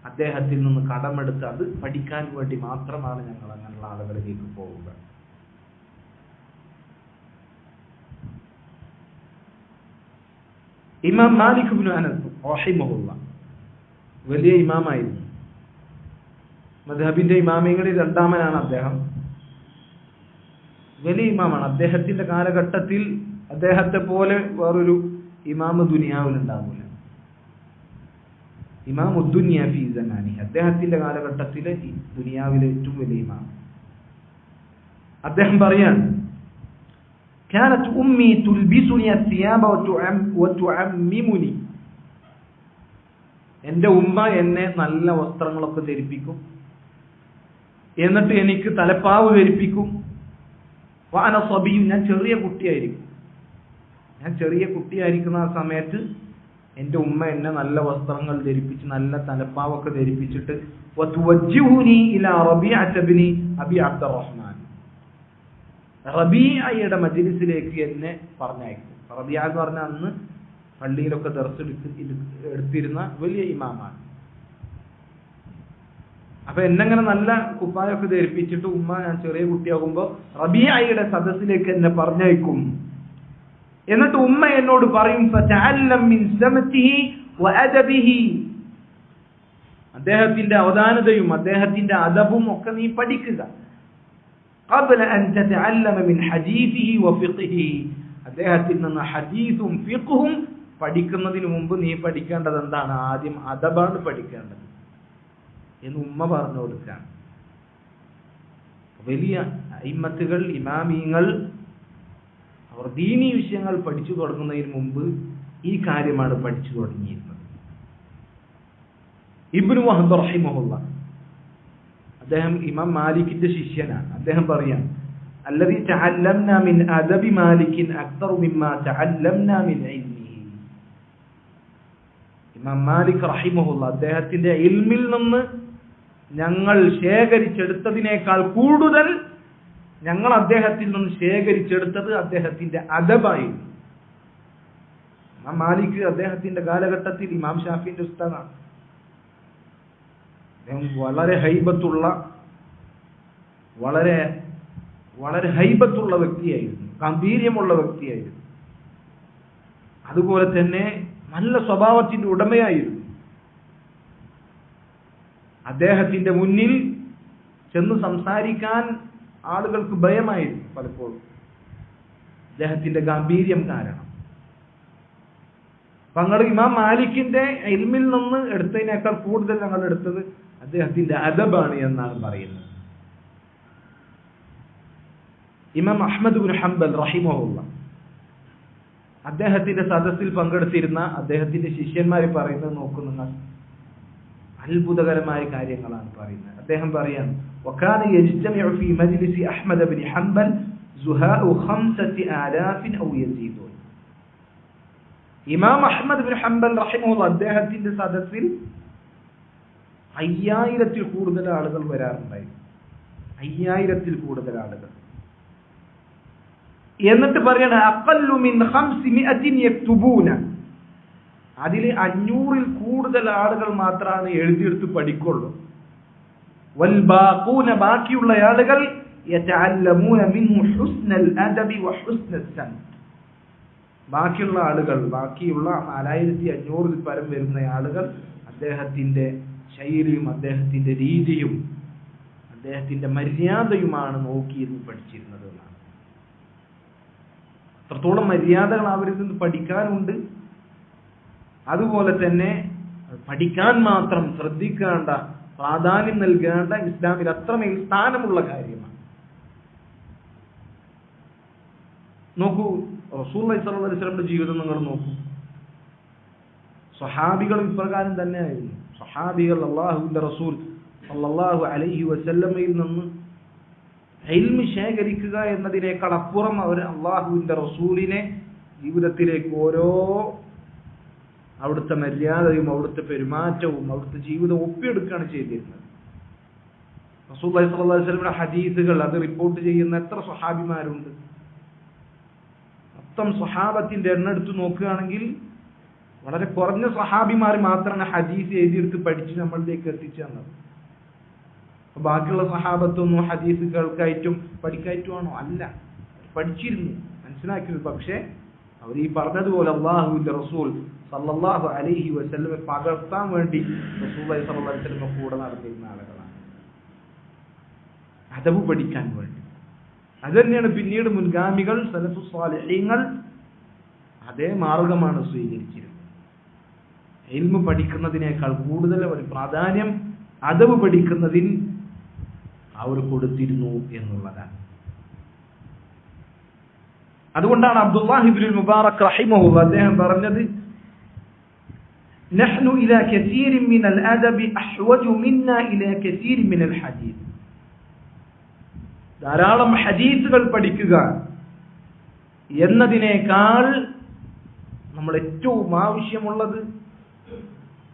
അദ്ദേഹത്തിൽ നിന്ന് കടമെടുത്ത് അത് പഠിക്കാൻ വേണ്ടി മാത്രമാണ് ഞങ്ങൾ അങ്ങനെയുള്ള ആളുകളിലേക്ക് പോവുക. ഇമാം മാലിക് ഇബ്നു അനസ് റഹിമഹുല്ലാഹ് വലിയ ഇമാമായിരുന്നു. മദ്ഹബിന്റെ ഇമാമിങ്ങളിൽ രണ്ടാമനാണ് അദ്ദേഹം. വലിയ ഇമാമാണ്. അദ്ദേഹത്തിന്റെ കാലഘട്ടത്തിൽ അദ്ദേഹത്തെ പോലെ വേറൊരു ഇമാമ് ദുനിയാവിൽ ഉണ്ടാവില്ല. ഇമാം ഉദ്ദുനിയ ഫീ സമാനി, അദ്ദേഹത്തിന്റെ കാലഘട്ടത്തിലെ ദുനിയാവിലെ ഏറ്റവും വലിയ ഇമാം. അദ്ദേഹം പറയാണ്, كانت أمي تلبسني الثياب وتعممني. എൻ്റെ ഉമ്മ എന്നെ നല്ല വസ്ത്രങ്ങളൊക്കെ ധരിപ്പിക്കും, എന്നിട്ട് എനിക്ക് തലപ്പാവ് ധരിപ്പിക്കും. വാന സബിയും, ഞാൻ ചെറിയ കുട്ടിയായിരിക്കുന്ന ആ സമയത്ത് എൻ്റെ ഉമ്മ എന്നെ നല്ല വസ്ത്രങ്ങൾ ധരിപ്പിച്ച് നല്ല തലപ്പാവൊക്കെ ധരിപ്പിച്ചിട്ട് വതുവജ്ജിഹുനി ഇലാ റബീഅത ഇബ്നി അബി അബ്ദുറഹ്മാൻ, റബീഅയുടെ മജ്ലിസിലേക്ക് എന്നെ പറഞ്ഞയക്കും. റബീഅ എന്ന് പറഞ്ഞാൽ അന്ന് പള്ളിയിലൊക്കെ ദർസ് എടുത്തിരുന്ന വലിയ ഇമാമാണ്. അപ്പൊ എന്നെങ്ങനെ നല്ല കുപ്പായൊക്കെ ധരിപ്പിച്ചിട്ട് ഉമ്മ, ഞാൻ ചെറിയ കുട്ടിയാകുമ്പോൾ റബീഅയുടെ സദസ്സിലേക്ക് എന്നെ പറഞ്ഞയക്കും. എന്നിട്ട് ഉമ്മ എന്നോട് പറയും, ഫതഅല്ലം മിൻ സമതിഹി വഅദബിഹി. അദ്ദേഹത്തിന്റെ അവധാനതയും അദ്ദേഹത്തിന്റെ അദബും ഒക്കെ നീ പഠിക്കുക. ഖബ്ല അൻ തതഅല്ലമ മിൻ ഹദീസിഹി വഫിഖ്ഹിഹി. അദ്ദേഹത്തിൽ നിന്ന് ഹദീസും ഫിഖ്ഹും പഠിക്കുന്നതിന് മുമ്പ് നീ പഠിക്കേണ്ടത് എന്താണ്? ആദ്യം അദബാണ് പഠിക്കേണ്ടത് എന്ന് ഉമ്മ പറഞ്ഞു കൊടുക്കാൻ. വലിയ അയിമ്മത്തുകൾ, ഇമാമീങ്ങൾ അവർ ദീനി വിഷയങ്ങൾ പഠിച്ചു തുടങ്ങുന്നതിന് മുമ്പ് ഈ കാര്യമാണ് പഠിച്ചു തുടങ്ങിയിരുന്നത്. ഇബ്നു വഹബ് റഹിമഹുല്ലാഹ്, അദ്ദേഹം ഇമാം മാലിക്കിന്റെ ശിഷ്യനാണ്. അദ്ദേഹം പറയാം, അല്ലദീ തഅല്ലംനാ മിൻ അദബി മാലികിൻ അക്തറു മിമ്മാ തഅല്ലംനാ മിൻ ഇൽമിഹി. ഇമാം മാലിക് റഹിമഹുല്ലാഹ് അദ്ദേഹത്തിന്റെ ഇൽമിൽ നിന്ന് ഞങ്ങൾ ശേഖരിച്ചെടുത്തതിനേക്കാൾ കൂടുതൽ ഞങ്ങൾ അദ്ദേഹത്തിൽ നിന്ന് ശേഖരിച്ചെടുത്തത് അദ്ദേഹത്തിന്റെ അദബായിരുന്നു. ഇമാം മാലിക് അദ്ദേഹത്തിന്റെ കാലഘട്ടത്തിൽ ഇമാം ഷാഫിന്റെ ഉസ്താദാണ്. അദ്ദേഹം വളരെ ഹൈബത്തുള്ള വ്യക്തിയായിരുന്നു, ഗാംഭീര്യമുള്ള വ്യക്തിയായിരുന്നു. അതുപോലെ തന്നെ നല്ല സ്വഭാവത്തിന്റെ ഉടമയായിരുന്നു. അദ്ദേഹത്തിന്റെ മുന്നിൽ ചെന്ന് സംസാരിക്കാൻ ആളുകൾക്ക് ഭയമായിരുന്നു പലപ്പോഴും, അദ്ദേഹത്തിന്റെ ഗാംഭീര്യം കാരണം. ഞങ്ങൾ ഇമാം മാലിക്കിന്റെ ഇൽമിൽ നിന്ന് എടുത്തതിനേക്കാൾ കൂടുതൽ ഞങ്ങൾ എടുത്തത് അദ്ദേഹത്തിന്റെ അദബാണ് എന്നാണ് പറയുന്നത്. ഇമാം അഹ്മദ് ഇബ്നു ഹംബൽ റഹിമഹുല്ലാഹ് അദ്ദേഹത്തിന്റെ സദസ്സിൽ പങ്കെടുത്തിരുന്ന അദ്ദേഹത്തിന്റെ ശിഷ്യന്മാർ പറയുന്നത് നോക്കൂ നിങ്ങൾ, അത്ഭുതകരമായ കാര്യങ്ങളാണ് പറയുന്നത്. അദ്ദേഹം പറയാണ്, وكان يجتمع في مجلس أحمد بن حنبل زهاء 5,000 أو يزيدون. ഇമാം അഹ്മദ് ബിൻ ഹംബൽ റഹിമഹുല്ലാഹ് അദ്ദേഹത്തിന്റെ സദസ്സിൽ 5000-ൽ കൂടുതൽ ആളുകൾ വരാറുണ്ടായിരുന്നു. 5000-ൽ കൂടുതൽ ആളുകൾ. എന്നിട്ട് പറയണ അഖല്ലു മിൻ 500 യക്തുബൂന. അതിൽ 500-ൽ കൂടുതൽ ആളുകൾ മാത്രമാണ് എഴുതിയെടുത്ത് പഠിക്കുള്ളൂ. വൽ ബാഖൂന, ബാക്കിയുള്ള ആളുകൾ യതഅല്ലമൂന മിൻഹു ഹുസ്നൽ അദബി വ ഹുസ്നൽ സൻദ്. ബാക്കിയുള്ള 4500 പരം വരുന്ന ആളുകൾ അദ്ദേഹത്തിന്റെ ശൈലിയും അദ്ദേഹത്തിന്റെ രീതിയും അദ്ദേഹത്തിന്റെ മര്യാദയുമാണ് നോക്കിയിരുന്ന് പഠിച്ചിരുന്നത് എന്നാണ്. അത്രത്തോളം മര്യാദകൾ അവരിൽ നിന്ന് പഠിക്കാനുണ്ട്. അതുപോലെ തന്നെ പഠിക്കാൻ മാത്രം ശ്രദ്ധിക്കേണ്ട, പ്രാധാന്യം നൽകേണ്ട ഇസ്ലാമിൽ അത്രമേൽ സ്ഥാനമുള്ള കാര്യമാണ്. നോക്കൂ, റസൂലുള്ളാഹി സ്വല്ലല്ലാഹു അലൈഹി വസല്ലമയുടെ ജീവിതം നിങ്ങൾ നോക്കൂ. സ്വഹാബികൾ ഇപ്രകാരം തന്നെയായിരുന്നു. സ്വഹാബികൾ അല്ലാഹുവിന്റെ റസൂൽ സല്ലല്ലാഹു അലൈഹി വസല്ലമയിൽ നിന്ന് ഇൽമ് ശേഖരിക്കുക എന്നതിനേക്കാൾ അപ്പുറം അവർ അല്ലാഹുവിന്റെ റസൂലിനെ ജീവിതത്തിലേക്ക് ഓരോ അവിടുത്തെ മര്യാദയും അവിടുത്തെ പെരുമാറ്റവും അവിടുത്തെ ജീവിതം ഒപ്പിയെടുക്കുകയാണ് ചെയ്തിരുന്നത്. റസൂലുള്ളാഹി സ്വല്ലല്ലാഹു അലൈഹി വസല്ലമയുടെ ഹദീസുകൾ അത് റിപ്പോർട്ട് ചെയ്യുന്ന എത്ര സ്വഹാബിമാരുണ്ട്? മൊത്തം സ്വഹാബത്തിന്റെ എണ്ണം എടുത്ത് നോക്കുകയാണെങ്കിൽ വളരെ കുറഞ്ഞ സ്വഹാബിമാർ മാത്രമാണ് ഹദീസ് എഴുതിയെടുത്ത് പഠിച്ച് നമ്മളിലേക്ക് എത്തിച്ചു തന്നത്. ബാക്കിയുള്ള സ്വഹാബത്തൊന്നും ഹദീസ് കേൾക്കായിട്ടും പഠിക്കായിട്ടുമാണോ? അല്ല, പഠിച്ചിരുന്നു, മനസ്സിലാക്കിയിരുന്നു. പക്ഷെ അവർ ഈ പറഞ്ഞതുപോലെ അല്ലാഹുവിന്റെ റസൂൽ സല്ലല്ലാഹു അലൈഹി വസല്ലമയെ പകർത്താൻ വേണ്ടി റസൂലുള്ളാഹി സ്വല്ലല്ലാഹു അലൈഹി വസല്ലമ കൂടെ നടത്തിയിരുന്ന ആളുകളാണ്, അദബ് പഠിക്കാൻ വേണ്ടി. അതുതന്നെയാണ് പിന്നീട് മുൻഗാമികൾ സലഫു സ്വാലിഹീങ്ങൾ അതേ മാർഗമാണ് സ്വീകരിച്ചിരുന്നത്. ഇൽമു പഠിക്കുന്നതിനേക്കാൾ കൂടുതൽ അവർ പ്രാധാന്യം അദബ് പഠിക്കുന്നതിൽ അവർ കൊടുത്തിരുന്നു എന്നുള്ളതാണ്. അതുകൊണ്ടാണ് അബ്ദുല്ലാഹി ഇബ്നുൽ മുബാറക് റഹിമഹുല്ലാഹ് അദ്ദേഹം പറഞ്ഞത്, നഹ്നു ഇലാ കസീരിൻ മിനൽ അദബി അഹ്വജു മിന്നാ ഇലാ കസീരിൻ മിനൽ ഹദീസ്. ധാരാളം ഹദീസുകൾ പഠിക്കുക എന്നതിനേക്കാൾ നമ്മൾ ഏറ്റവും ആവശ്യമുള്ളത്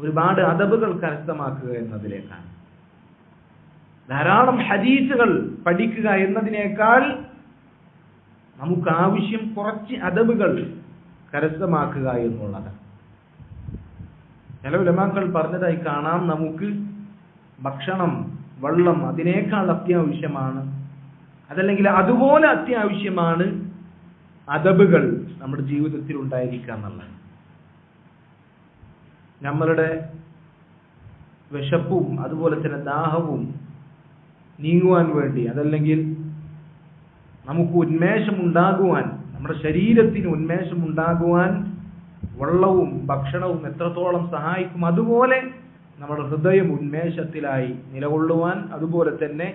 ഒരുപാട് അദബുകൾ കരസ്ഥമാക്കുക എന്നതിലേക്കാണ്. ധാരാളം ഹദീസുകൾ പഠിക്കുക എന്നതിനേക്കാൾ നമുക്ക് ആവശ്യം കുറച്ച് അദബുകൾ കരസ്ഥമാക്കുക എന്നുള്ളതാണ്. ചില ഉലമാക്കൾ പറഞ്ഞതായി കാണാം, നമുക്ക് ഭക്ഷണം, വെള്ളം അതിനേക്കാൾ അത്യാവശ്യമാണ്, അതല്ലെങ്കിൽ അതുപോലെ അത്യാവശ്യമാണ് അദബുകൾ നമ്മുടെ ജീവിതത്തിൽ ഉണ്ടായിരിക്കുക എന്നുള്ളത്. നമ്മളുടെ വിശപ്പും അതുപോലെ തന്നെ ദാഹവും നീങ്ങുവാൻ വേണ്ടി, അതല്ലെങ്കിൽ നമുക്ക് ഉന്മേഷമുണ്ടാകുവാൻ, നമ്മുടെ ശരീരത്തിന് ഉന്മേഷമുണ്ടാകുവാൻ വെള്ളവും ഭക്ഷണവും എത്രത്തോളം സഹായിക്കും, അതുപോലെ നമ്മുടെ ഹൃദയം ഉന്മേഷത്തിലായി നിലകൊള്ളുവാൻ, അതുപോലെ തന്നെ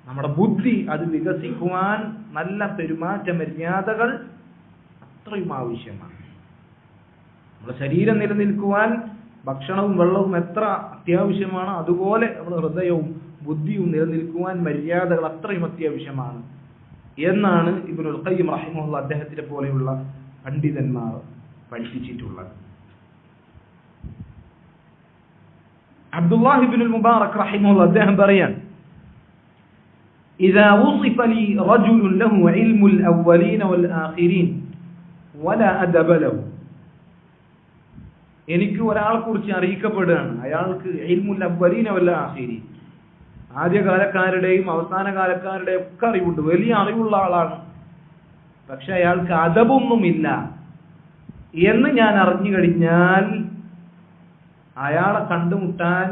നമ്മുടെ ബുദ്ധി അത് വികസിക്കുവാൻ നല്ല പെരുമാറ്റ മര്യാദകൾ അത്രയും ആവശ്യമാണ്. നമ്മുടെ ശരീരം നിലനിൽക്കുവാൻ ഭക്ഷണവും വെള്ളവും എത്ര അത്യാവശ്യമാണ്, അതുപോലെ നമ്മുടെ ഹൃദയവും ബുദ്ധിയും നിലനിൽക്കുവാൻ മര്യാദകൾ അത്രയും അത്യാവശ്യമാണ് എന്നാണ് ഇബ്നുൽ ഖയ്യിം റഹിമഹുല്ലാഹ് അദ്ദേഹത്തിനെ പോലെയുള്ള പണ്ഡിതന്മാർ പഠിപ്പിച്ചിട്ടുള്ളത്. അബ്ദുല്ലാഹി ഇബ്നുൽ മുബാറക് റഹിമഹുല്ലാഹ് അദ്ദേഹം പറയാൻ, إذا وصف لي رجل له علم الأولين والآخرين ولا أدب له. എനിക്ക് ഒരാളെ കുറിച്ച് അറിയിക്കപ്പെടുകയാണ്, അയാൾക്ക് ഇൽമുൽ അവ്വലീന വൽ ആഖിരീൻ, ആദ്യകാലക്കാരുടെയും അവസാന കാലക്കാരുടെയും ഒക്കെ അറിവുണ്ട്, വലിയ അറിവുള്ള ആളാണ്, പക്ഷെ അയാൾക്ക് അദബൊന്നുമില്ല എന്ന് ഞാൻ അറിഞ്ഞു കഴിഞ്ഞാൽ അയാളെ കണ്ടുമുട്ടാൻ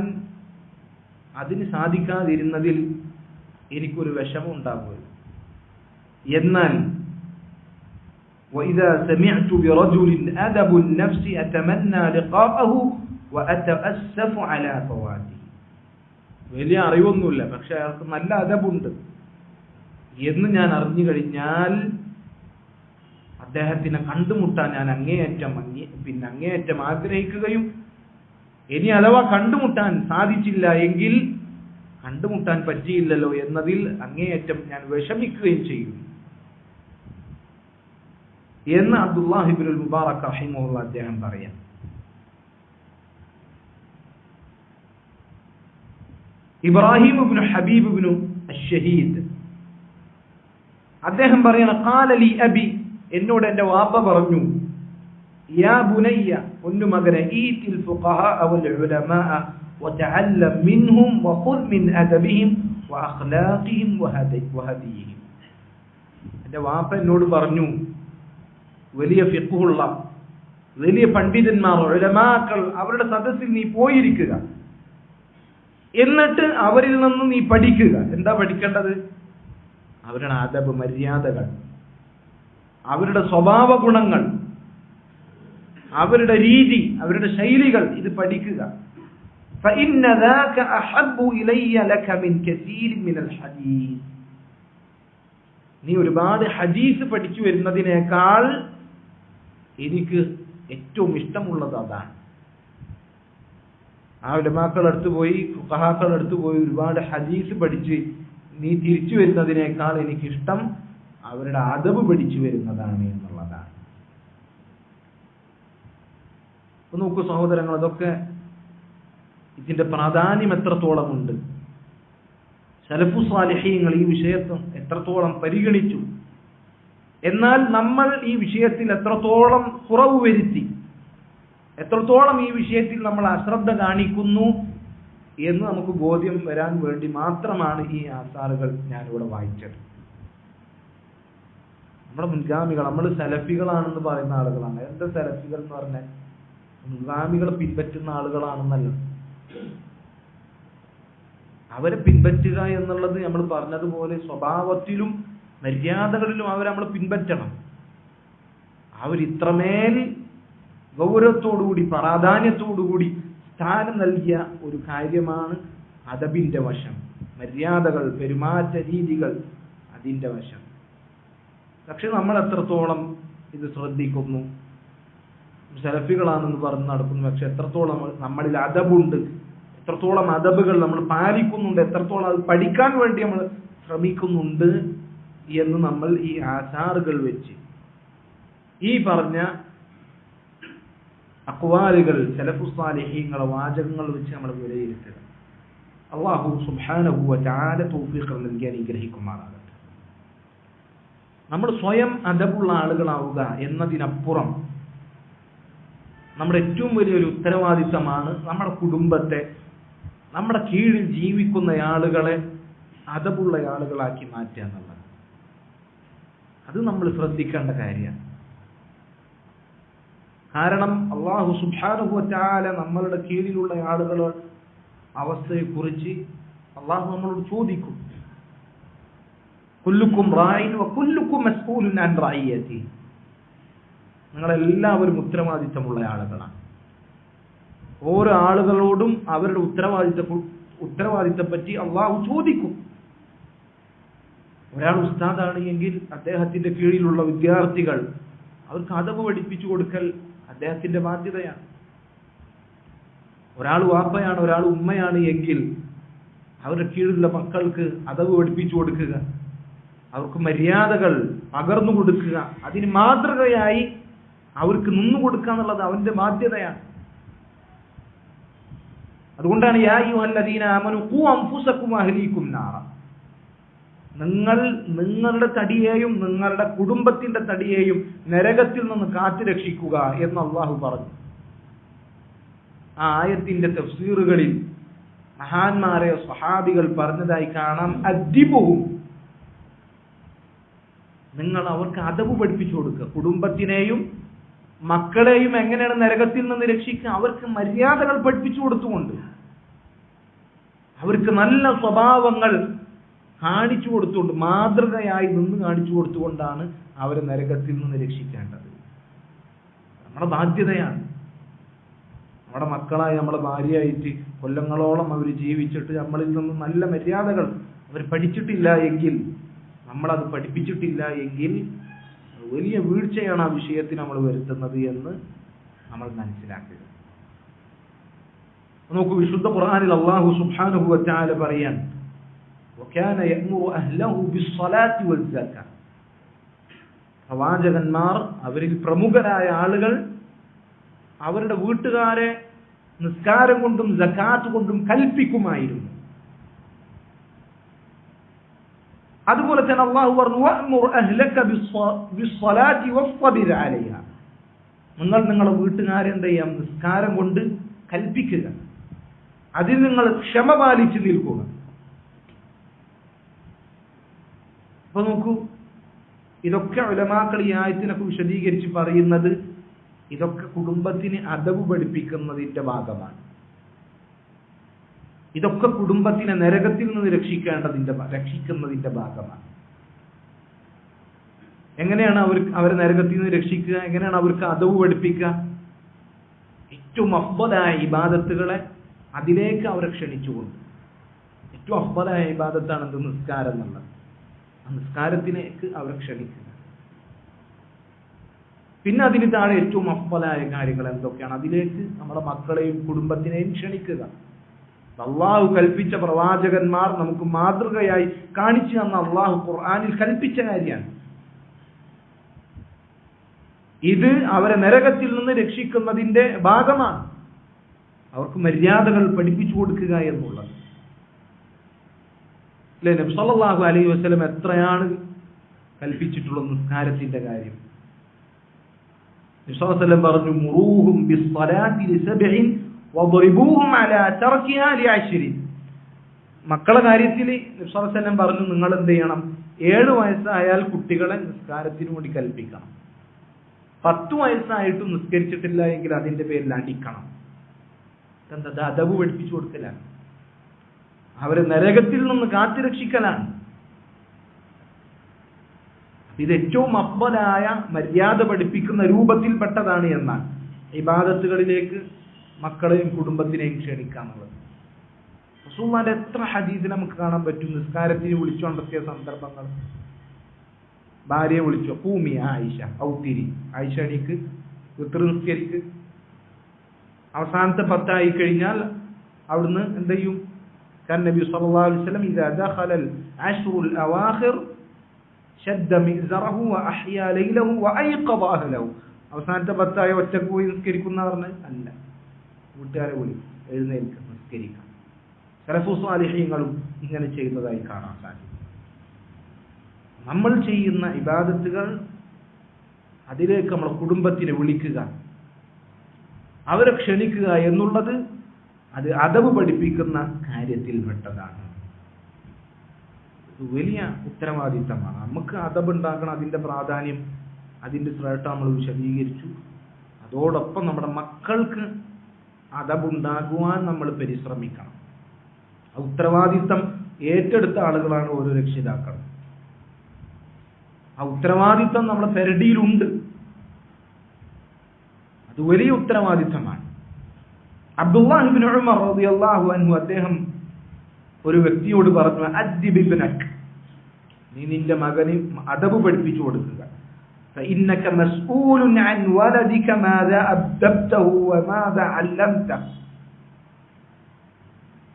അതിന് സാധിക്കാതിരുന്നതിൽ എനിക്കൊരു വിഷമം ഉണ്ടാകുമല്ലോ. എന്നാൽ وإذا سمعت برجل أدب النفس أتمنى لقاءه وأتأسف على فواته. വലിയ അറിവൊന്നുമില്ല, പക്ഷെ അയാൾക്ക് നല്ല അദബുണ്ട് എന്ന് ഞാൻ അറിഞ്ഞു കഴിഞ്ഞാൽ അദ്ദേഹത്തിനെ കണ്ടുമുട്ടാൻ ഞാൻ അങ്ങേയറ്റം ആഗ്രഹിക്കുകയും, ഇനി അഥവാ കണ്ടുമുട്ടാൻ സാധിച്ചില്ല എങ്കിൽ കണ്ടുമുട്ടാൻ പറ്റിയില്ലല്ലോ എന്നതിൽ അങ്ങേയറ്റം ഞാൻ വിഷമിക്കുകയും ചെയ്യും എന്ന് അബ്ദുല്ലാഹി ഇബ്നുൽ മുബാറക് റഹിമഹുല്ലാഹ് അദ്ദേഹം പറയാം. ഇബ്രാഹിം ഇബ്നു ഹബീബ് ഇബ്നു അശ്ശഹീദ് അദ്ദേഹം പറയാണ്, ഖാല ലി അബി, എന്നോട് എൻ്റെ വാപ്പ പറഞ്ഞു, യാ ബുനയ്യ, പൊന്നുമകനെ, ഈതിൽ ഫുഖഹാ വൽ ഉലമാ വതഅല്ലം മിൻഹും വഖുദ് മിൻ അദബിഹിം വഅഖ്ലാഖിഹിം വഹദിയിഹിം. എൻ്റെ വാപ്പ എന്നോട് പറഞ്ഞു, വലിയ ഫിഖ്ഹുള്ള വലിയ പണ്ഡിതന്മാർ ഉലമാക്കൾ അവരുടെ സദസ്സിൽ നീ പോയിരിക്കുക. എന്നിട്ട് അവരിൽ നിന്ന് നീ പഠിക്കുക. എന്താ പഠിക്കേണ്ടത്? അവരുടെ അദബ്, മര്യാദകൾ, അവരുടെ സ്വഭാവ ഗുണങ്ങൾ, അവരുടെ രീതി, അവരുടെ ശൈലികൾ, ഇത് പഠിക്കുക. فإن ذاك أحب إلي لك من كثير من الحديث. നീ ഒരുപാട് ഹദീസ് പഠിച്ചു വരുന്നതിനേക്കാൾ എനിക്ക് ഏറ്റവും ഇഷ്ടമുള്ളത് അതാണ്. ആ ഉലമാക്കളുടെ അടുത്ത് പോയി, ഫുഖഹാക്കളുടെ അടുത്ത് പോയി ഒരുപാട് ഹദീസ് പഠിച്ച് നീ തിരിച്ചു വരുന്നതിനേക്കാൾ എനിക്കിഷ്ടം അവരുടെ അദബ് പഠിച്ചു വരുന്നതാണ് എന്നുള്ളതാണ്. നോക്കൂ സഹോദരങ്ങൾ, അതൊക്കെ ഇതിന്റെ പ്രാധാന്യം എത്രത്തോളമുണ്ട്. സലഫു സാലിഹീങ്ങൾ ഈ വിഷയത്തെ എത്രത്തോളം പരിഗണിച്ചു. എന്നാൽ നമ്മൾ ഈ വിഷയത്തിൽ എത്രത്തോളം കുറവ് വരുത്തി, എത്രത്തോളം ഈ വിഷയത്തിൽ നമ്മൾ അശ്രദ്ധ കാണിക്കുന്നു എന്ന് നമുക്ക് ബോധ്യം വരാൻ വേണ്ടി മാത്രമാണ് ഈ ആസാറുകൾ ഞാനിവിടെ വായിച്ചത്. നമ്മുടെ മുൻഗാമികൾ, നമ്മൾ സലഫികളാണെന്ന് പറയുന്ന ആളുകളാണ്. എന്താ സലഫികൾ എന്ന് പറഞ്ഞാൽ മുൻഗാമികളെ പിൻപറ്റുന്ന ആളുകളാണെന്നല്ല. അവരെ പിൻപറ്റുക എന്നുള്ളത് നമ്മൾ പറഞ്ഞതുപോലെ സ്വഭാവത്തിലും മര്യാദകളിലും അവരെ നമ്മൾ പിൻപറ്റണം. അവരിത്രമേൽ ഗൗരവത്തോടുകൂടി പ്രാധാന്യത്തോടുകൂടി സ്ഥാനം നൽകിയ ഒരു കാര്യമാണ് അദബിന്റെ വശം, മര്യാദകൾ, പെരുമാറ്റ രീതികൾ, അതിന്റെ വശം. പക്ഷെ നമ്മൾ എത്രത്തോളം ഇത് ശ്രദ്ധിക്കുന്നു? സലഫികളാണെന്ന് പറഞ്ഞ് നടക്കുന്നു, പക്ഷെ എത്രത്തോളം നമ്മളിൽ അദബുണ്ട്, എത്രത്തോളം അദബുകൾ നമ്മൾ പാലിക്കുന്നുണ്ട്, എത്രത്തോളം അത് പഠിക്കാൻ വേണ്ടി നമ്മൾ ശ്രമിക്കുന്നുണ്ട് എന്ന് നമ്മൾ ഈ ആസാറുകൾ വെച്ച്, ഈ പറഞ്ഞ അഖ്വാലുകൾ, സലഫു സാലിഹീങ്ങളെ വാചകങ്ങൾ വെച്ച് നമ്മൾ വിലയിരുത്തുക. അല്ലാഹു സുബ്ഹാനഹു വ തആല തൗഫീഖ് നൽകി അനുഗ്രഹിക്കുമാറാകട്ടെ. നമ്മൾ സ്വയം അദബുള്ള ആളുകളാവുക എന്നതിനപ്പുറം നമ്മുടെ ഏറ്റവും വലിയൊരു ഉത്തരവാദിത്തമാണ് നമ്മുടെ കുടുംബത്തെ, നമ്മുടെ കീഴിൽ ജീവിക്കുന്ന ആളുകളെ അദബുള്ള ആളുകളാക്കി മാറ്റുക എന്നുള്ളത്. അത് നമ്മൾ ശ്രദ്ധിക്കേണ്ട കാര്യമാണ്. കാരണം അല്ലാഹു സുബ്ഹാനഹു വ തആല നമ്മളുടെ കീഴിലുള്ള ആളുകളുടെ അവസ്ഥയെക്കുറിച്ച് അല്ലാഹു നമ്മളോട് ചോദിക്കും. കുല്ലുക്കും റായിൻ വ കുല്ലുക്കും മസ്ഊലുൻ അൻ റഅയ്യതി. നിങ്ങളെല്ലാവരും ഉത്തരവാദിത്തമുള്ള ആളുകളാണ്. ഓരോ ആളുകളോടും അവരുടെ ഉത്തരവാദിത്തപ്പറ്റി അള്ളാഹു ചോദിക്കും. ഒരാൾ ഉസ്താദാണ് എങ്കിൽ അദ്ദേഹത്തിന്റെ കീഴിലുള്ള വിദ്യാർത്ഥികൾ, അവർക്ക് അദബ് പഠിപ്പിച്ചു കൊടുക്കൽ അദ്ദേഹത്തിന്റെ ബാധ്യതയാണ്. ഒരാൾ വാപ്പയാണ്, ഒരാൾ ഉമ്മയാണ് എങ്കിൽ അവരുടെ കീഴിലുള്ള മക്കൾക്ക് അദബ് പഠിപ്പിച്ചു കൊടുക്കുക, അവർക്ക് മര്യാദകൾ പകർന്നു കൊടുക്കുക, അതിന് മാതൃകയായി അവർക്ക് നിന്നു കൊടുക്കുക എന്നുള്ളത് അവന്റെ ബാധ്യതയാണ്. അതുകൊണ്ടാണ് യാ അയ്യുഹല്ലദീന ആമനൂ ഖൂ അൻഫുസകും വഅഹ്ലീകും നാറ. നിങ്ങൾ നിങ്ങളുടെ തടിയെയും നിങ്ങളുടെ കുടുംബത്തിന്റെ തടിയെയും നരകത്തിൽ നിന്ന് കാത്തു രക്ഷിക്കുക എന്ന് അല്ലാഹു പറഞ്ഞു. ആ ആയത്തിന്റെ തഫ്സീറുകളിൽ മഹാന്മാരെ സ്വഹാബികൾ പറഞ്ഞതായി കാണാം, അദ്ദിബുഹും, നിങ്ങൾ അവർക്ക് അദബ് പഠിപ്പിച്ചു കൊടുക്കുക. കുടുംബത്തിനെയും മക്കളെയും എങ്ങനെയാണ് നരകത്തിൽ നിന്ന് രക്ഷിക്കുക? അവർക്ക് മര്യാദകൾ പഠിപ്പിച്ചു കൊടുത്തുകൊണ്ട്, അവർക്ക് നല്ല സ്വഭാവങ്ങൾ കാണിച്ചു കൊടുത്തുകൊണ്ട്, മാതൃകയായി നിന്ന് കാണിച്ചു കൊടുത്തുകൊണ്ടാണ് അവരെ നരകത്തിൽ നിന്ന് രക്ഷിക്കേണ്ടത്. നമ്മുടെ ബാധ്യതയാണ്. നമ്മുടെ മക്കളായി, നമ്മുടെ ഭാര്യയായിട്ട് കൊല്ലങ്ങളോളം അവർ ജീവിച്ചിട്ട് നമ്മളിൽ നിന്ന് നല്ല മര്യാദകൾ അവർ പഠിച്ചിട്ടില്ല എങ്കിൽ, നമ്മളത് പഠിപ്പിച്ചിട്ടില്ല എങ്കിൽ വലിയ വീഴ്ചയാണ് ആ വിഷയത്തിൽ നമ്മൾ വരുത്തുന്നത് എന്ന് നമ്മൾ മനസ്സിലാക്കുക. നോക്കൂ, വിശുദ്ധ ഖുർആനിൽ അല്ലാഹു സുബ്ഹാനഹു വ തആല പറയാൻ, വകാന യഅ്മുറു അഹ്ലഹു ബിസ്സലാത്തി വസ്സകാ. പ്രവാചകന്മാർ, അവരിൽ പ്രമുഖരായ ആളുകൾ അവരുടെ വീട്ടുകാരെ നിസ്കാരം കൊണ്ടും സകാത്ത് കൊണ്ടും കൽപ്പിക്കുമായിരുന്നു. അതുപോലെ തന്നെ അല്ലാഹു പറഞ്ഞു, വഅ്മുർ അഹ്ലക ബിസ്സലാത്തി വസ്ബിർ അലൈഹ. നിങ്ങൾ നിങ്ങളുടെ വീട്ടുകാരെ എന്ത് ചെയ്യാം? നിസ്കാരം കൊണ്ട് കൽപ്പിക്കുക, അതിൽ നിങ്ങൾ ക്ഷമ പാലിച്ചു നിൽക്കുക. അപ്പൊ നോക്കൂ, ഇതൊക്കെ ഉലമാക്കൾ ഈ ആയത്തിനൊക്കെ വിശദീകരിച്ച് പറയുന്നത് ഇതൊക്കെ കുടുംബത്തിന് അദബ് പഠിപ്പിക്കുന്നതിന്റെ ഭാഗമാണ്. ഇതൊക്കെ കുടുംബത്തിനെ നരകത്തിൽ നിന്ന് രക്ഷിക്കുന്നതിന്റെ ഭാഗമാണ്. എങ്ങനെയാണ് അവരെ നരകത്തിൽ നിന്ന് രക്ഷിക്കുക? എങ്ങനെയാണ് അവർക്ക് അദബ് പഠിപ്പിക്കുക? ഏറ്റവും അഫ്ദലായ ഇബാദത്തുകളെ അതിലേക്ക് അവരെ ക്ഷണിച്ചുകൊണ്ട്. ഏറ്റവും അഫ്ദലായ ഇബാദത്താണ് എന്ത്? നിസ്കാരം എന്നുള്ളത്. ആ നിസ്കാരത്തിലേക്ക് അവരെ ക്ഷണിക്കുക. പിന്നെ അതിന് താഴെ ഏറ്റവും അഫ്ദലായ കാര്യങ്ങൾ എന്തൊക്കെയാണ്? അതിലേക്ക് നമ്മുടെ മക്കളെയും കുടുംബത്തിനെയും ക്ഷണിക്കുക. അള്ളാഹു കൽപ്പിച്ച പ്രവാചകന്മാർ നമുക്ക് മാതൃകയായി കാണിച്ചു തന്ന അള്ളാഹു ഖുർആനിൽ കൽപ്പിച്ച കാര്യമാണ്. ഇത് അവരെ നരകത്തിൽ നിന്ന് രക്ഷിക്കുന്നതിന്റെ ഭാഗമാണ്. അവർക്ക് മര്യാദകൾ പഠിപ്പിച്ചു കൊടുക്കുക എന്നുള്ളത്. അല്ലെ, നബി സല്ലല്ലാഹു അലൈഹി വസല്ലം എത്രയാണ് കൽപ്പിച്ചിട്ടുള്ള നിസ്കാരത്തിന്റെ കാര്യം. നബി സല്ലല്ലാഹു അലൈഹി വസല്ലം പറഞ്ഞു, മുറൂഹും ബിസ്സലാത്തി ലിസബ്ഇൻ വദ്രിബൂഹും അലാ തർക്കിഹാ ലിഅശ്രിൻ. മക്കളുടെ കാര്യത്തിൽ നബി സല്ലല്ലാഹു അലൈഹി വസല്ലം പറഞ്ഞു, നിങ്ങൾ എന്ത് ചെയ്യണം? 7 വയസ്സായാൽ കുട്ടികളെ നിസ്കാരത്തിന് വേണ്ടി കൽപ്പിക്കണം. 10 വയസ്സായിട്ടും നിസ്കരിച്ചിട്ടില്ല എങ്കിൽ അതിന്റെ പേരിൽ അടിക്കണം. എന്താ? അദബ് പഠിപ്പിച്ചു കൊടുക്കലാണ്. അവരെ നരകത്തിൽ നിന്ന് കാത്തുരക്ഷിക്കലാണ്. ഇത് ഏറ്റവും അഫ്ദലായ മര്യാദ പഠിപ്പിക്കുന്ന രൂപത്തിൽപ്പെട്ടതാണ് എന്നാണ് ഇബാദത്തുകളിലേക്ക് മക്കളെയും കുടുംബത്തിനെയും ക്ഷണിക്കാന്നുള്ളത്. റസൂലുള്ളാഹിന്റെ എത്ര ഹദീസിൽ നമുക്ക് കാണാൻ പറ്റും നിസ്കാരത്തിന് വിളിച്ചുകൊണ്ടെത്തിയ സന്ദർഭങ്ങൾ. ഭാര്യയെ വിളിച്ചു, ഖൂമി ആയിഷ ഔത്തിരി, ആയിഷ എണീക്ക്, വിത്ർ നിസ്കരിക്ക്. അവസാനത്തെ 10 ആയി കഴിഞ്ഞാൽ അവിടുന്ന് എന്ത് ചെയ്യും? കാൻ നബി സല്ലല്ലാഹു അലൈഹി വസല്ലം ഇദാ ദഖലൽ അശ്റുൽ അവാഖിർ ശദ്ദ മിസ്റഹു വഅഹ്യാ ലൈലഹു വഅയ്ഖദ അഹ്ലഹു. അവസാനത്തെ 10 ആയ ഒറ്റക്ക് പോയി നിസ്കരിക്കുന്ന പറഞ്ഞ് അല്ല, വീട്ടുകാരെ വിളി, എഴുന്നേൽക്ക്, നിസ്കരിക്കാം. സലഫു സ്വാലിഹീങ്ങളും ഇങ്ങനെ ചെയ്യുന്നതായി കാണാൻ സാധിക്കും. നമ്മൾ ചെയ്യുന്ന ഇബാദത്തുകൾ അതിലേക്ക് നമ്മുടെ കുടുംബത്തിനെ വിളിക്കുക, അവരെ ക്ഷണിക്കുക എന്നുള്ളത് അത് അദബ് പഠിപ്പിക്കുന്ന കാര്യത്തിൽപ്പെട്ടതാണ്. വലിയ ഉത്തരവാദിത്തമാണ്. നമുക്ക് അദബ് ഉണ്ടാക്കണം. അതിന്റെ പ്രാധാന്യം, അതിന്റെ ശ്രേഷ്ഠ നമ്മൾ വിശദീകരിച്ചു. അതോടൊപ്പം നമ്മുടെ മക്കൾക്ക് അദബ് ഉണ്ടാകുവാൻ നമ്മൾ പരിശ്രമിക്കണം. ഉത്തരവാദിത്തം ഏറ്റെടുത്ത ആളുകളാണ് ഓരോ രക്ഷിതാക്കളും. ആ ഉത്തരവാദിത്തം നമ്മുടെ പെരടിയിലുണ്ട്. അത് വലിയ ഉത്തരവാദിത്തമാണ്. അബ്ദുല്ലാഹ് ഇബ്നു ഉമർ റളിയല്ലാഹു അൻഹു അദ്ദേഹം ഒരു വ്യക്തിയോട് പറഞ്ഞു, അദ്ദിബ് ഇബ്നക, നീ നിന്റെ മകന് അദബ് പഠിപ്പിച്ചു കൊടുക്കുക. فإنك مسؤول عن ولدك ماذا أدبته وماذا علمته.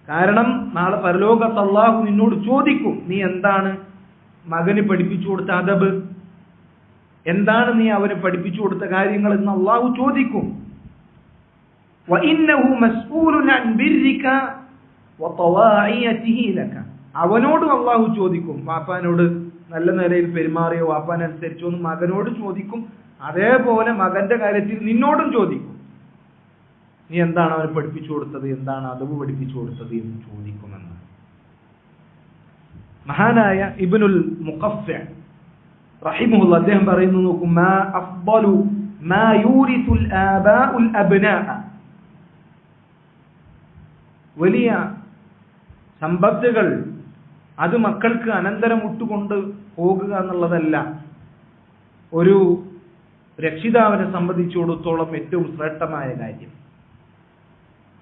കാരണം നാളെ പരലോകത്ത് അല്ലാഹു നിന്നോട് ചോദിക്കും, നീ എന്താണ് മകന് പഠിപ്പിച്ചു കൊടുത്ത അദബ്, എന്താണ് നീ അവന് പഠിപ്പിച്ചു കൊടുത്ത കാര്യങ്ങൾ എന്ന് അല്ലാഹു ചോദിക്കും. وإنه مسؤول عن برك وطواعيته لك. അവനോട് അല്ലാഹു ചോദിക്കും. വാപ്പാനോട് നല്ല നിലയിൽ പെരുമാറിയോ, വാപ്പാനനുസരിച്ചോ എന്ന് മകനോട് ചോദിക്കും. അതേപോലെ മകന്റെ കാര്യത്തിൽ നിന്നോടും ചോദിക്കും. നീ എന്താണ് അവന് പഠിപ്പിച്ചു കൊടുത്തത്, എന്താണ് അദബ് പഠിപ്പിച്ചു കൊടുത്തത് എന്ന് ചോദിക്കുമെന്ന്. മഹാനായ ഇബ്നുൽ മുഖഫ്ഫി റഹിമഹുല്ലാഹ് അദ്ദേഹം പറയുന്നു, നോക്കൂ, മാ അഫ്ദലു മാ യൂരിസുൽ ആബാഉൽ അബ്നാഅ. വലിയ സമ്പത്തുകൾ അത് മക്കൾക്ക് അനന്തരം വിട്ടുകൊണ്ട് പോകുക എന്നുള്ളതല്ല ഒരു രക്ഷിതാവിനെ സംബന്ധിച്ചിടത്തോളം ഏറ്റവും ശ്രേഷ്ഠമായ കാര്യം.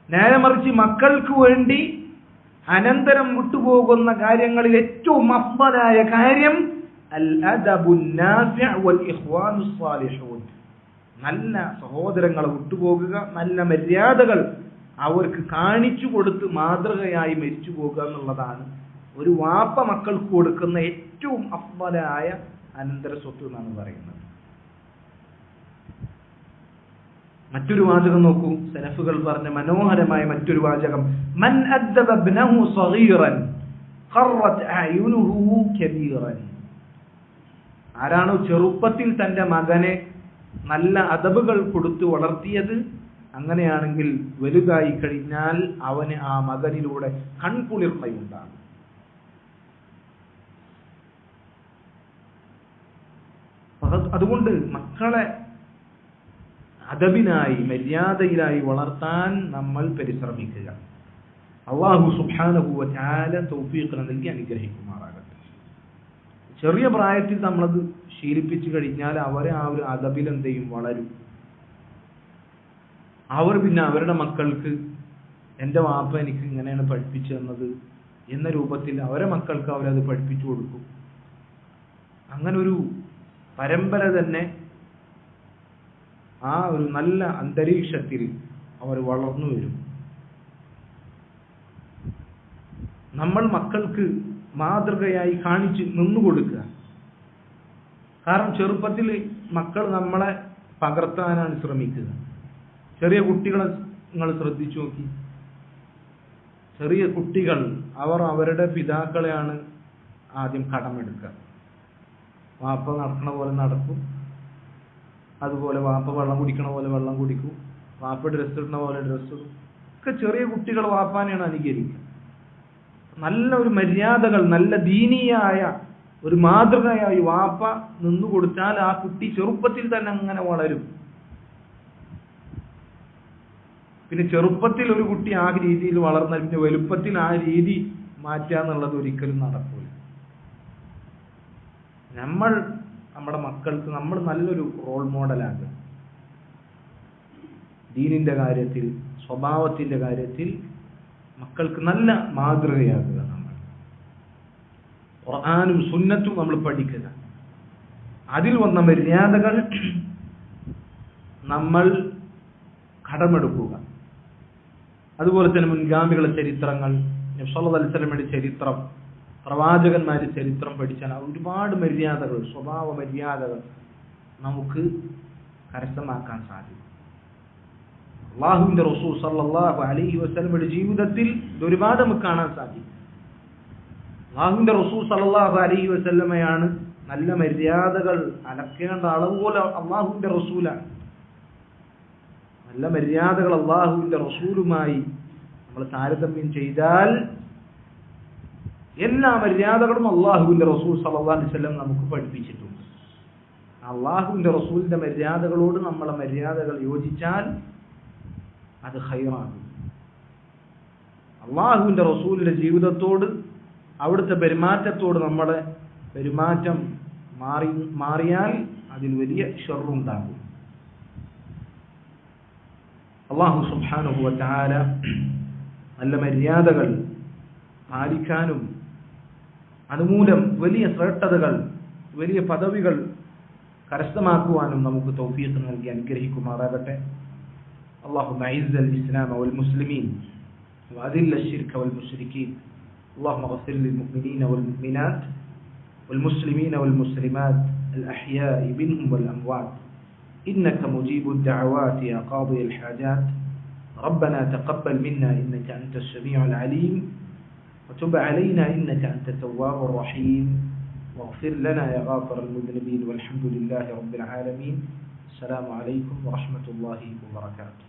നേരെ മറിച്ച് മക്കൾക്ക് വേണ്ടി അനന്തരം വിട്ടുപോകുന്ന കാര്യങ്ങളിൽ ഏറ്റവും അഫ്ദലായ കാര്യം അൽ അദബുൻ നാഫിഅ വൽ ഇഖ്വാനുസ് സാലിഹൂൻ. നല്ല സഹോദരങ്ങളെ വിട്ടുപോകുക, നല്ല മര്യാദകൾ അവർക്ക് കാണിച്ചു കൊടുത്ത് മാതൃകയായി മരിച്ചു പോകുക എന്നുള്ളതാണ് ഒരു വാപ്പ മക്കൾക്ക് കൊടുക്കുന്ന ഏറ്റവും അഫ്ദലായ അനന്തര സ്വത്ത് എന്നാണ് പറയുന്നത്. മറ്റൊരു വാചകം നോക്കൂ, സലഫുകൾ പറഞ്ഞ മനോഹരമായ മറ്റൊരു വാചകം, മൻ അദ്ദബ ഇബ്നഹു സഗീറൻ ഖറത് അയുനുഹു കബീറൻ. ആരാണോ ചെറുപ്പത്തിൽ തന്റെ മകനെ നല്ല അദബുകൾ കൊടുത്ത് വളർത്തിയത്, അങ്ങനെയാണെങ്കിൽ വലുതായി കഴിഞ്ഞാൽ അവന് ആ മകനിലൂടെ കൺകുളിർമ. അതുകൊണ്ട് മക്കളെ അദബിനായി മര്യാദയിലായി വളർത്താൻ നമ്മൾ പരിശ്രമിക്കുക. അല്ലാഹു സുബ്ഹാനഹു വ തആല തൗഫീഖ് നൽകി അനുഗ്രഹിക്കുമാറാകട്ടെ. ചെറിയ പ്രായത്തിൽ നമ്മളത് ശീലിപ്പിച്ചു കഴിഞ്ഞാൽ അവരെ ആ ഒരു അദബിൽ എന്തെയും വളരും. അവർ പിന്നെ അവരുടെ മക്കൾക്ക് എൻ്റെ വാപ്പ എനിക്ക് ഇങ്ങനെയാണ് പഠിപ്പിച്ചു തന്നത് എന്ന രൂപത്തിൽ അവരെ മക്കൾക്ക് അവരത് പഠിപ്പിച്ചു കൊടുക്കും. അങ്ങനെ ഒരു പരമ്പര തന്നെ ആ ഒരു നല്ല അന്തരീക്ഷത്തിൽ അവർ വളർന്നു വരും. നമ്മൾ മക്കൾക്ക് മാതൃകയായി കാണിച്ച് നിന്നുകൊടുക്കുക. കാരണം ചെറുപ്പത്തിൽ മക്കൾ നമ്മളെ പകർത്താനാണ് ശ്രമിക്കുക. ചെറിയ കുട്ടികളെ നിങ്ങൾ ശ്രദ്ധിച്ചു നോക്കി. ചെറിയ കുട്ടികൾ അവർ അവരുടെ പിതാക്കളെയാണ് ആദ്യം കടമെടുക്കുക. വാപ്പ നടക്കണ പോലെ നടക്കും, അതുപോലെ വാപ്പ വെള്ളം കുടിക്കണ പോലെ വെള്ളം കുടിക്കും, വാപ്പ ഡ്രസ്സ് ഇടുന്ന പോലെ ഡ്രസ്സ് ഇടും. ഒക്കെ ചെറിയ കുട്ടികൾ വാപ്പാനെയാണ് അനുകരിക്കുക. നല്ല ഒരു മര്യാദകൾ, നല്ല ദീനീയായ ഒരു മാതൃകയായി വാപ്പ നിന്നു കൊടുത്താൽ ആ കുട്ടി ചെറുപ്പത്തിൽ തന്നെ അങ്ങനെ വളരും. പിന്നെ ചെറുപ്പത്തിൽ ഒരു കുട്ടി ആ രീതിയിൽ വളർന്നാൽ പിന്നെ വലുപ്പത്തിൽ ആ രീതി മാറ്റുക എന്നുള്ളത് ഒരിക്കലും നടക്കില്ല. നമ്മൾ നമ്മുടെ മക്കൾക്ക് നമ്മൾ നല്ലൊരു റോൾ മോഡലാകുക. ദീനിന്റെ കാര്യത്തിൽ, സ്വഭാവത്തിന്റെ കാര്യത്തിൽ മക്കൾക്ക് നല്ല മാതൃകയാകുക. നമ്മൾ ഖുർആനും സുന്നത്തും നമ്മൾ പഠിക്കുക. അതിൽ വന്ന മര്യാദകൾ നമ്മൾ കടമെടുക്കുക. അതുപോലെ തന്നെ മുൻഗാമികളുടെ ചരിത്രങ്ങൾ, നബി സല്ലല്ലാഹു അലൈഹി വസല്ലമയുടെ ചരിത്രം, പ്രവാചകന്മാരുടെ ചരിത്രം പഠിച്ചാൽ ഒരുപാട് മര്യാദകൾ, സ്വഭാവ മര്യാദകൾ നമുക്ക് കരസ്ഥമാക്കാൻ സാധിക്കും. അല്ലാഹുവിന്റെ റസൂൽ സല്ലല്ലാഹു അലൈഹി വസല്ലമയുടെ ജീവിതത്തിൽ ഒരുപാട് നമുക്ക് കാണാൻ സാധിക്കും. അല്ലാഹുവിന്റെ റസൂൽ സല്ലല്ലാഹു അലൈഹി വസല്ലമയാണ് നല്ല മര്യാദകൾ അലക്കേണ്ട അളവുപോലെ അല്ലാഹുവിന്റെ റസൂലാണ്. നല്ല മര്യാദകൾ അല്ലാഹുവിന്റെ റസൂലുമായി നമ്മൾ താരതമ്യം ചെയ്താൽ എല്ലാ മര്യാദകളും അല്ലാഹുവിന്റെ റസൂൽ സല്ലല്ലാഹു അലൈഹി വസല്ലം നമുക്ക് പഠിപ്പിച്ചിട്ടുണ്ട്. അല്ലാഹുവിന്റെ റസൂലിന്റെ മര്യാദകളോട് നമ്മളെ മര്യാദകൾ യോജിച്ചാൽ അത് ഖൈറാണ്. അല്ലാഹുവിന്റെ റസൂലിന്റെ ജീവിതത്തോട്, അവിടുത്തെ പെരുമാറ്റത്തോട് നമ്മുടെ പെരുമാറ്റം മാറിയാൽ അതിൽ വലിയ ഷർറുണ്ടാകും. അല്ലാഹു സുബ്ഹാനഹു വ തആല നല്ല മര്യാദകൾ പാലിക്കാനും അതുമൂലം വലിയ ശ്രേഷ്ഠതകൾ, വലിയ പദവികൾ കരസ്ഥമാക്കുവാനും നമുക്ക് തൗഫീഖ് നൽകി അനുഗ്രഹിക്കുമാറാകട്ടെ. اللهم اعز الإسلام والمسلمين وأذل الشرك والمشركين. اللهم اغفر للمؤمنين والمؤمنات والمسلمين والمسلمات الأحياء منهم والأموات إنك مجيب الدعوات يا قاضي الحاجات. ربنا تقبل منا إنك أنت السميع العليم وتب علينا إنك أنت التواب الرحيم واغفر لنا يا غافر المذنبين والحمد لله رب العالمين. السلام عليكم ورحمة الله وبركاته.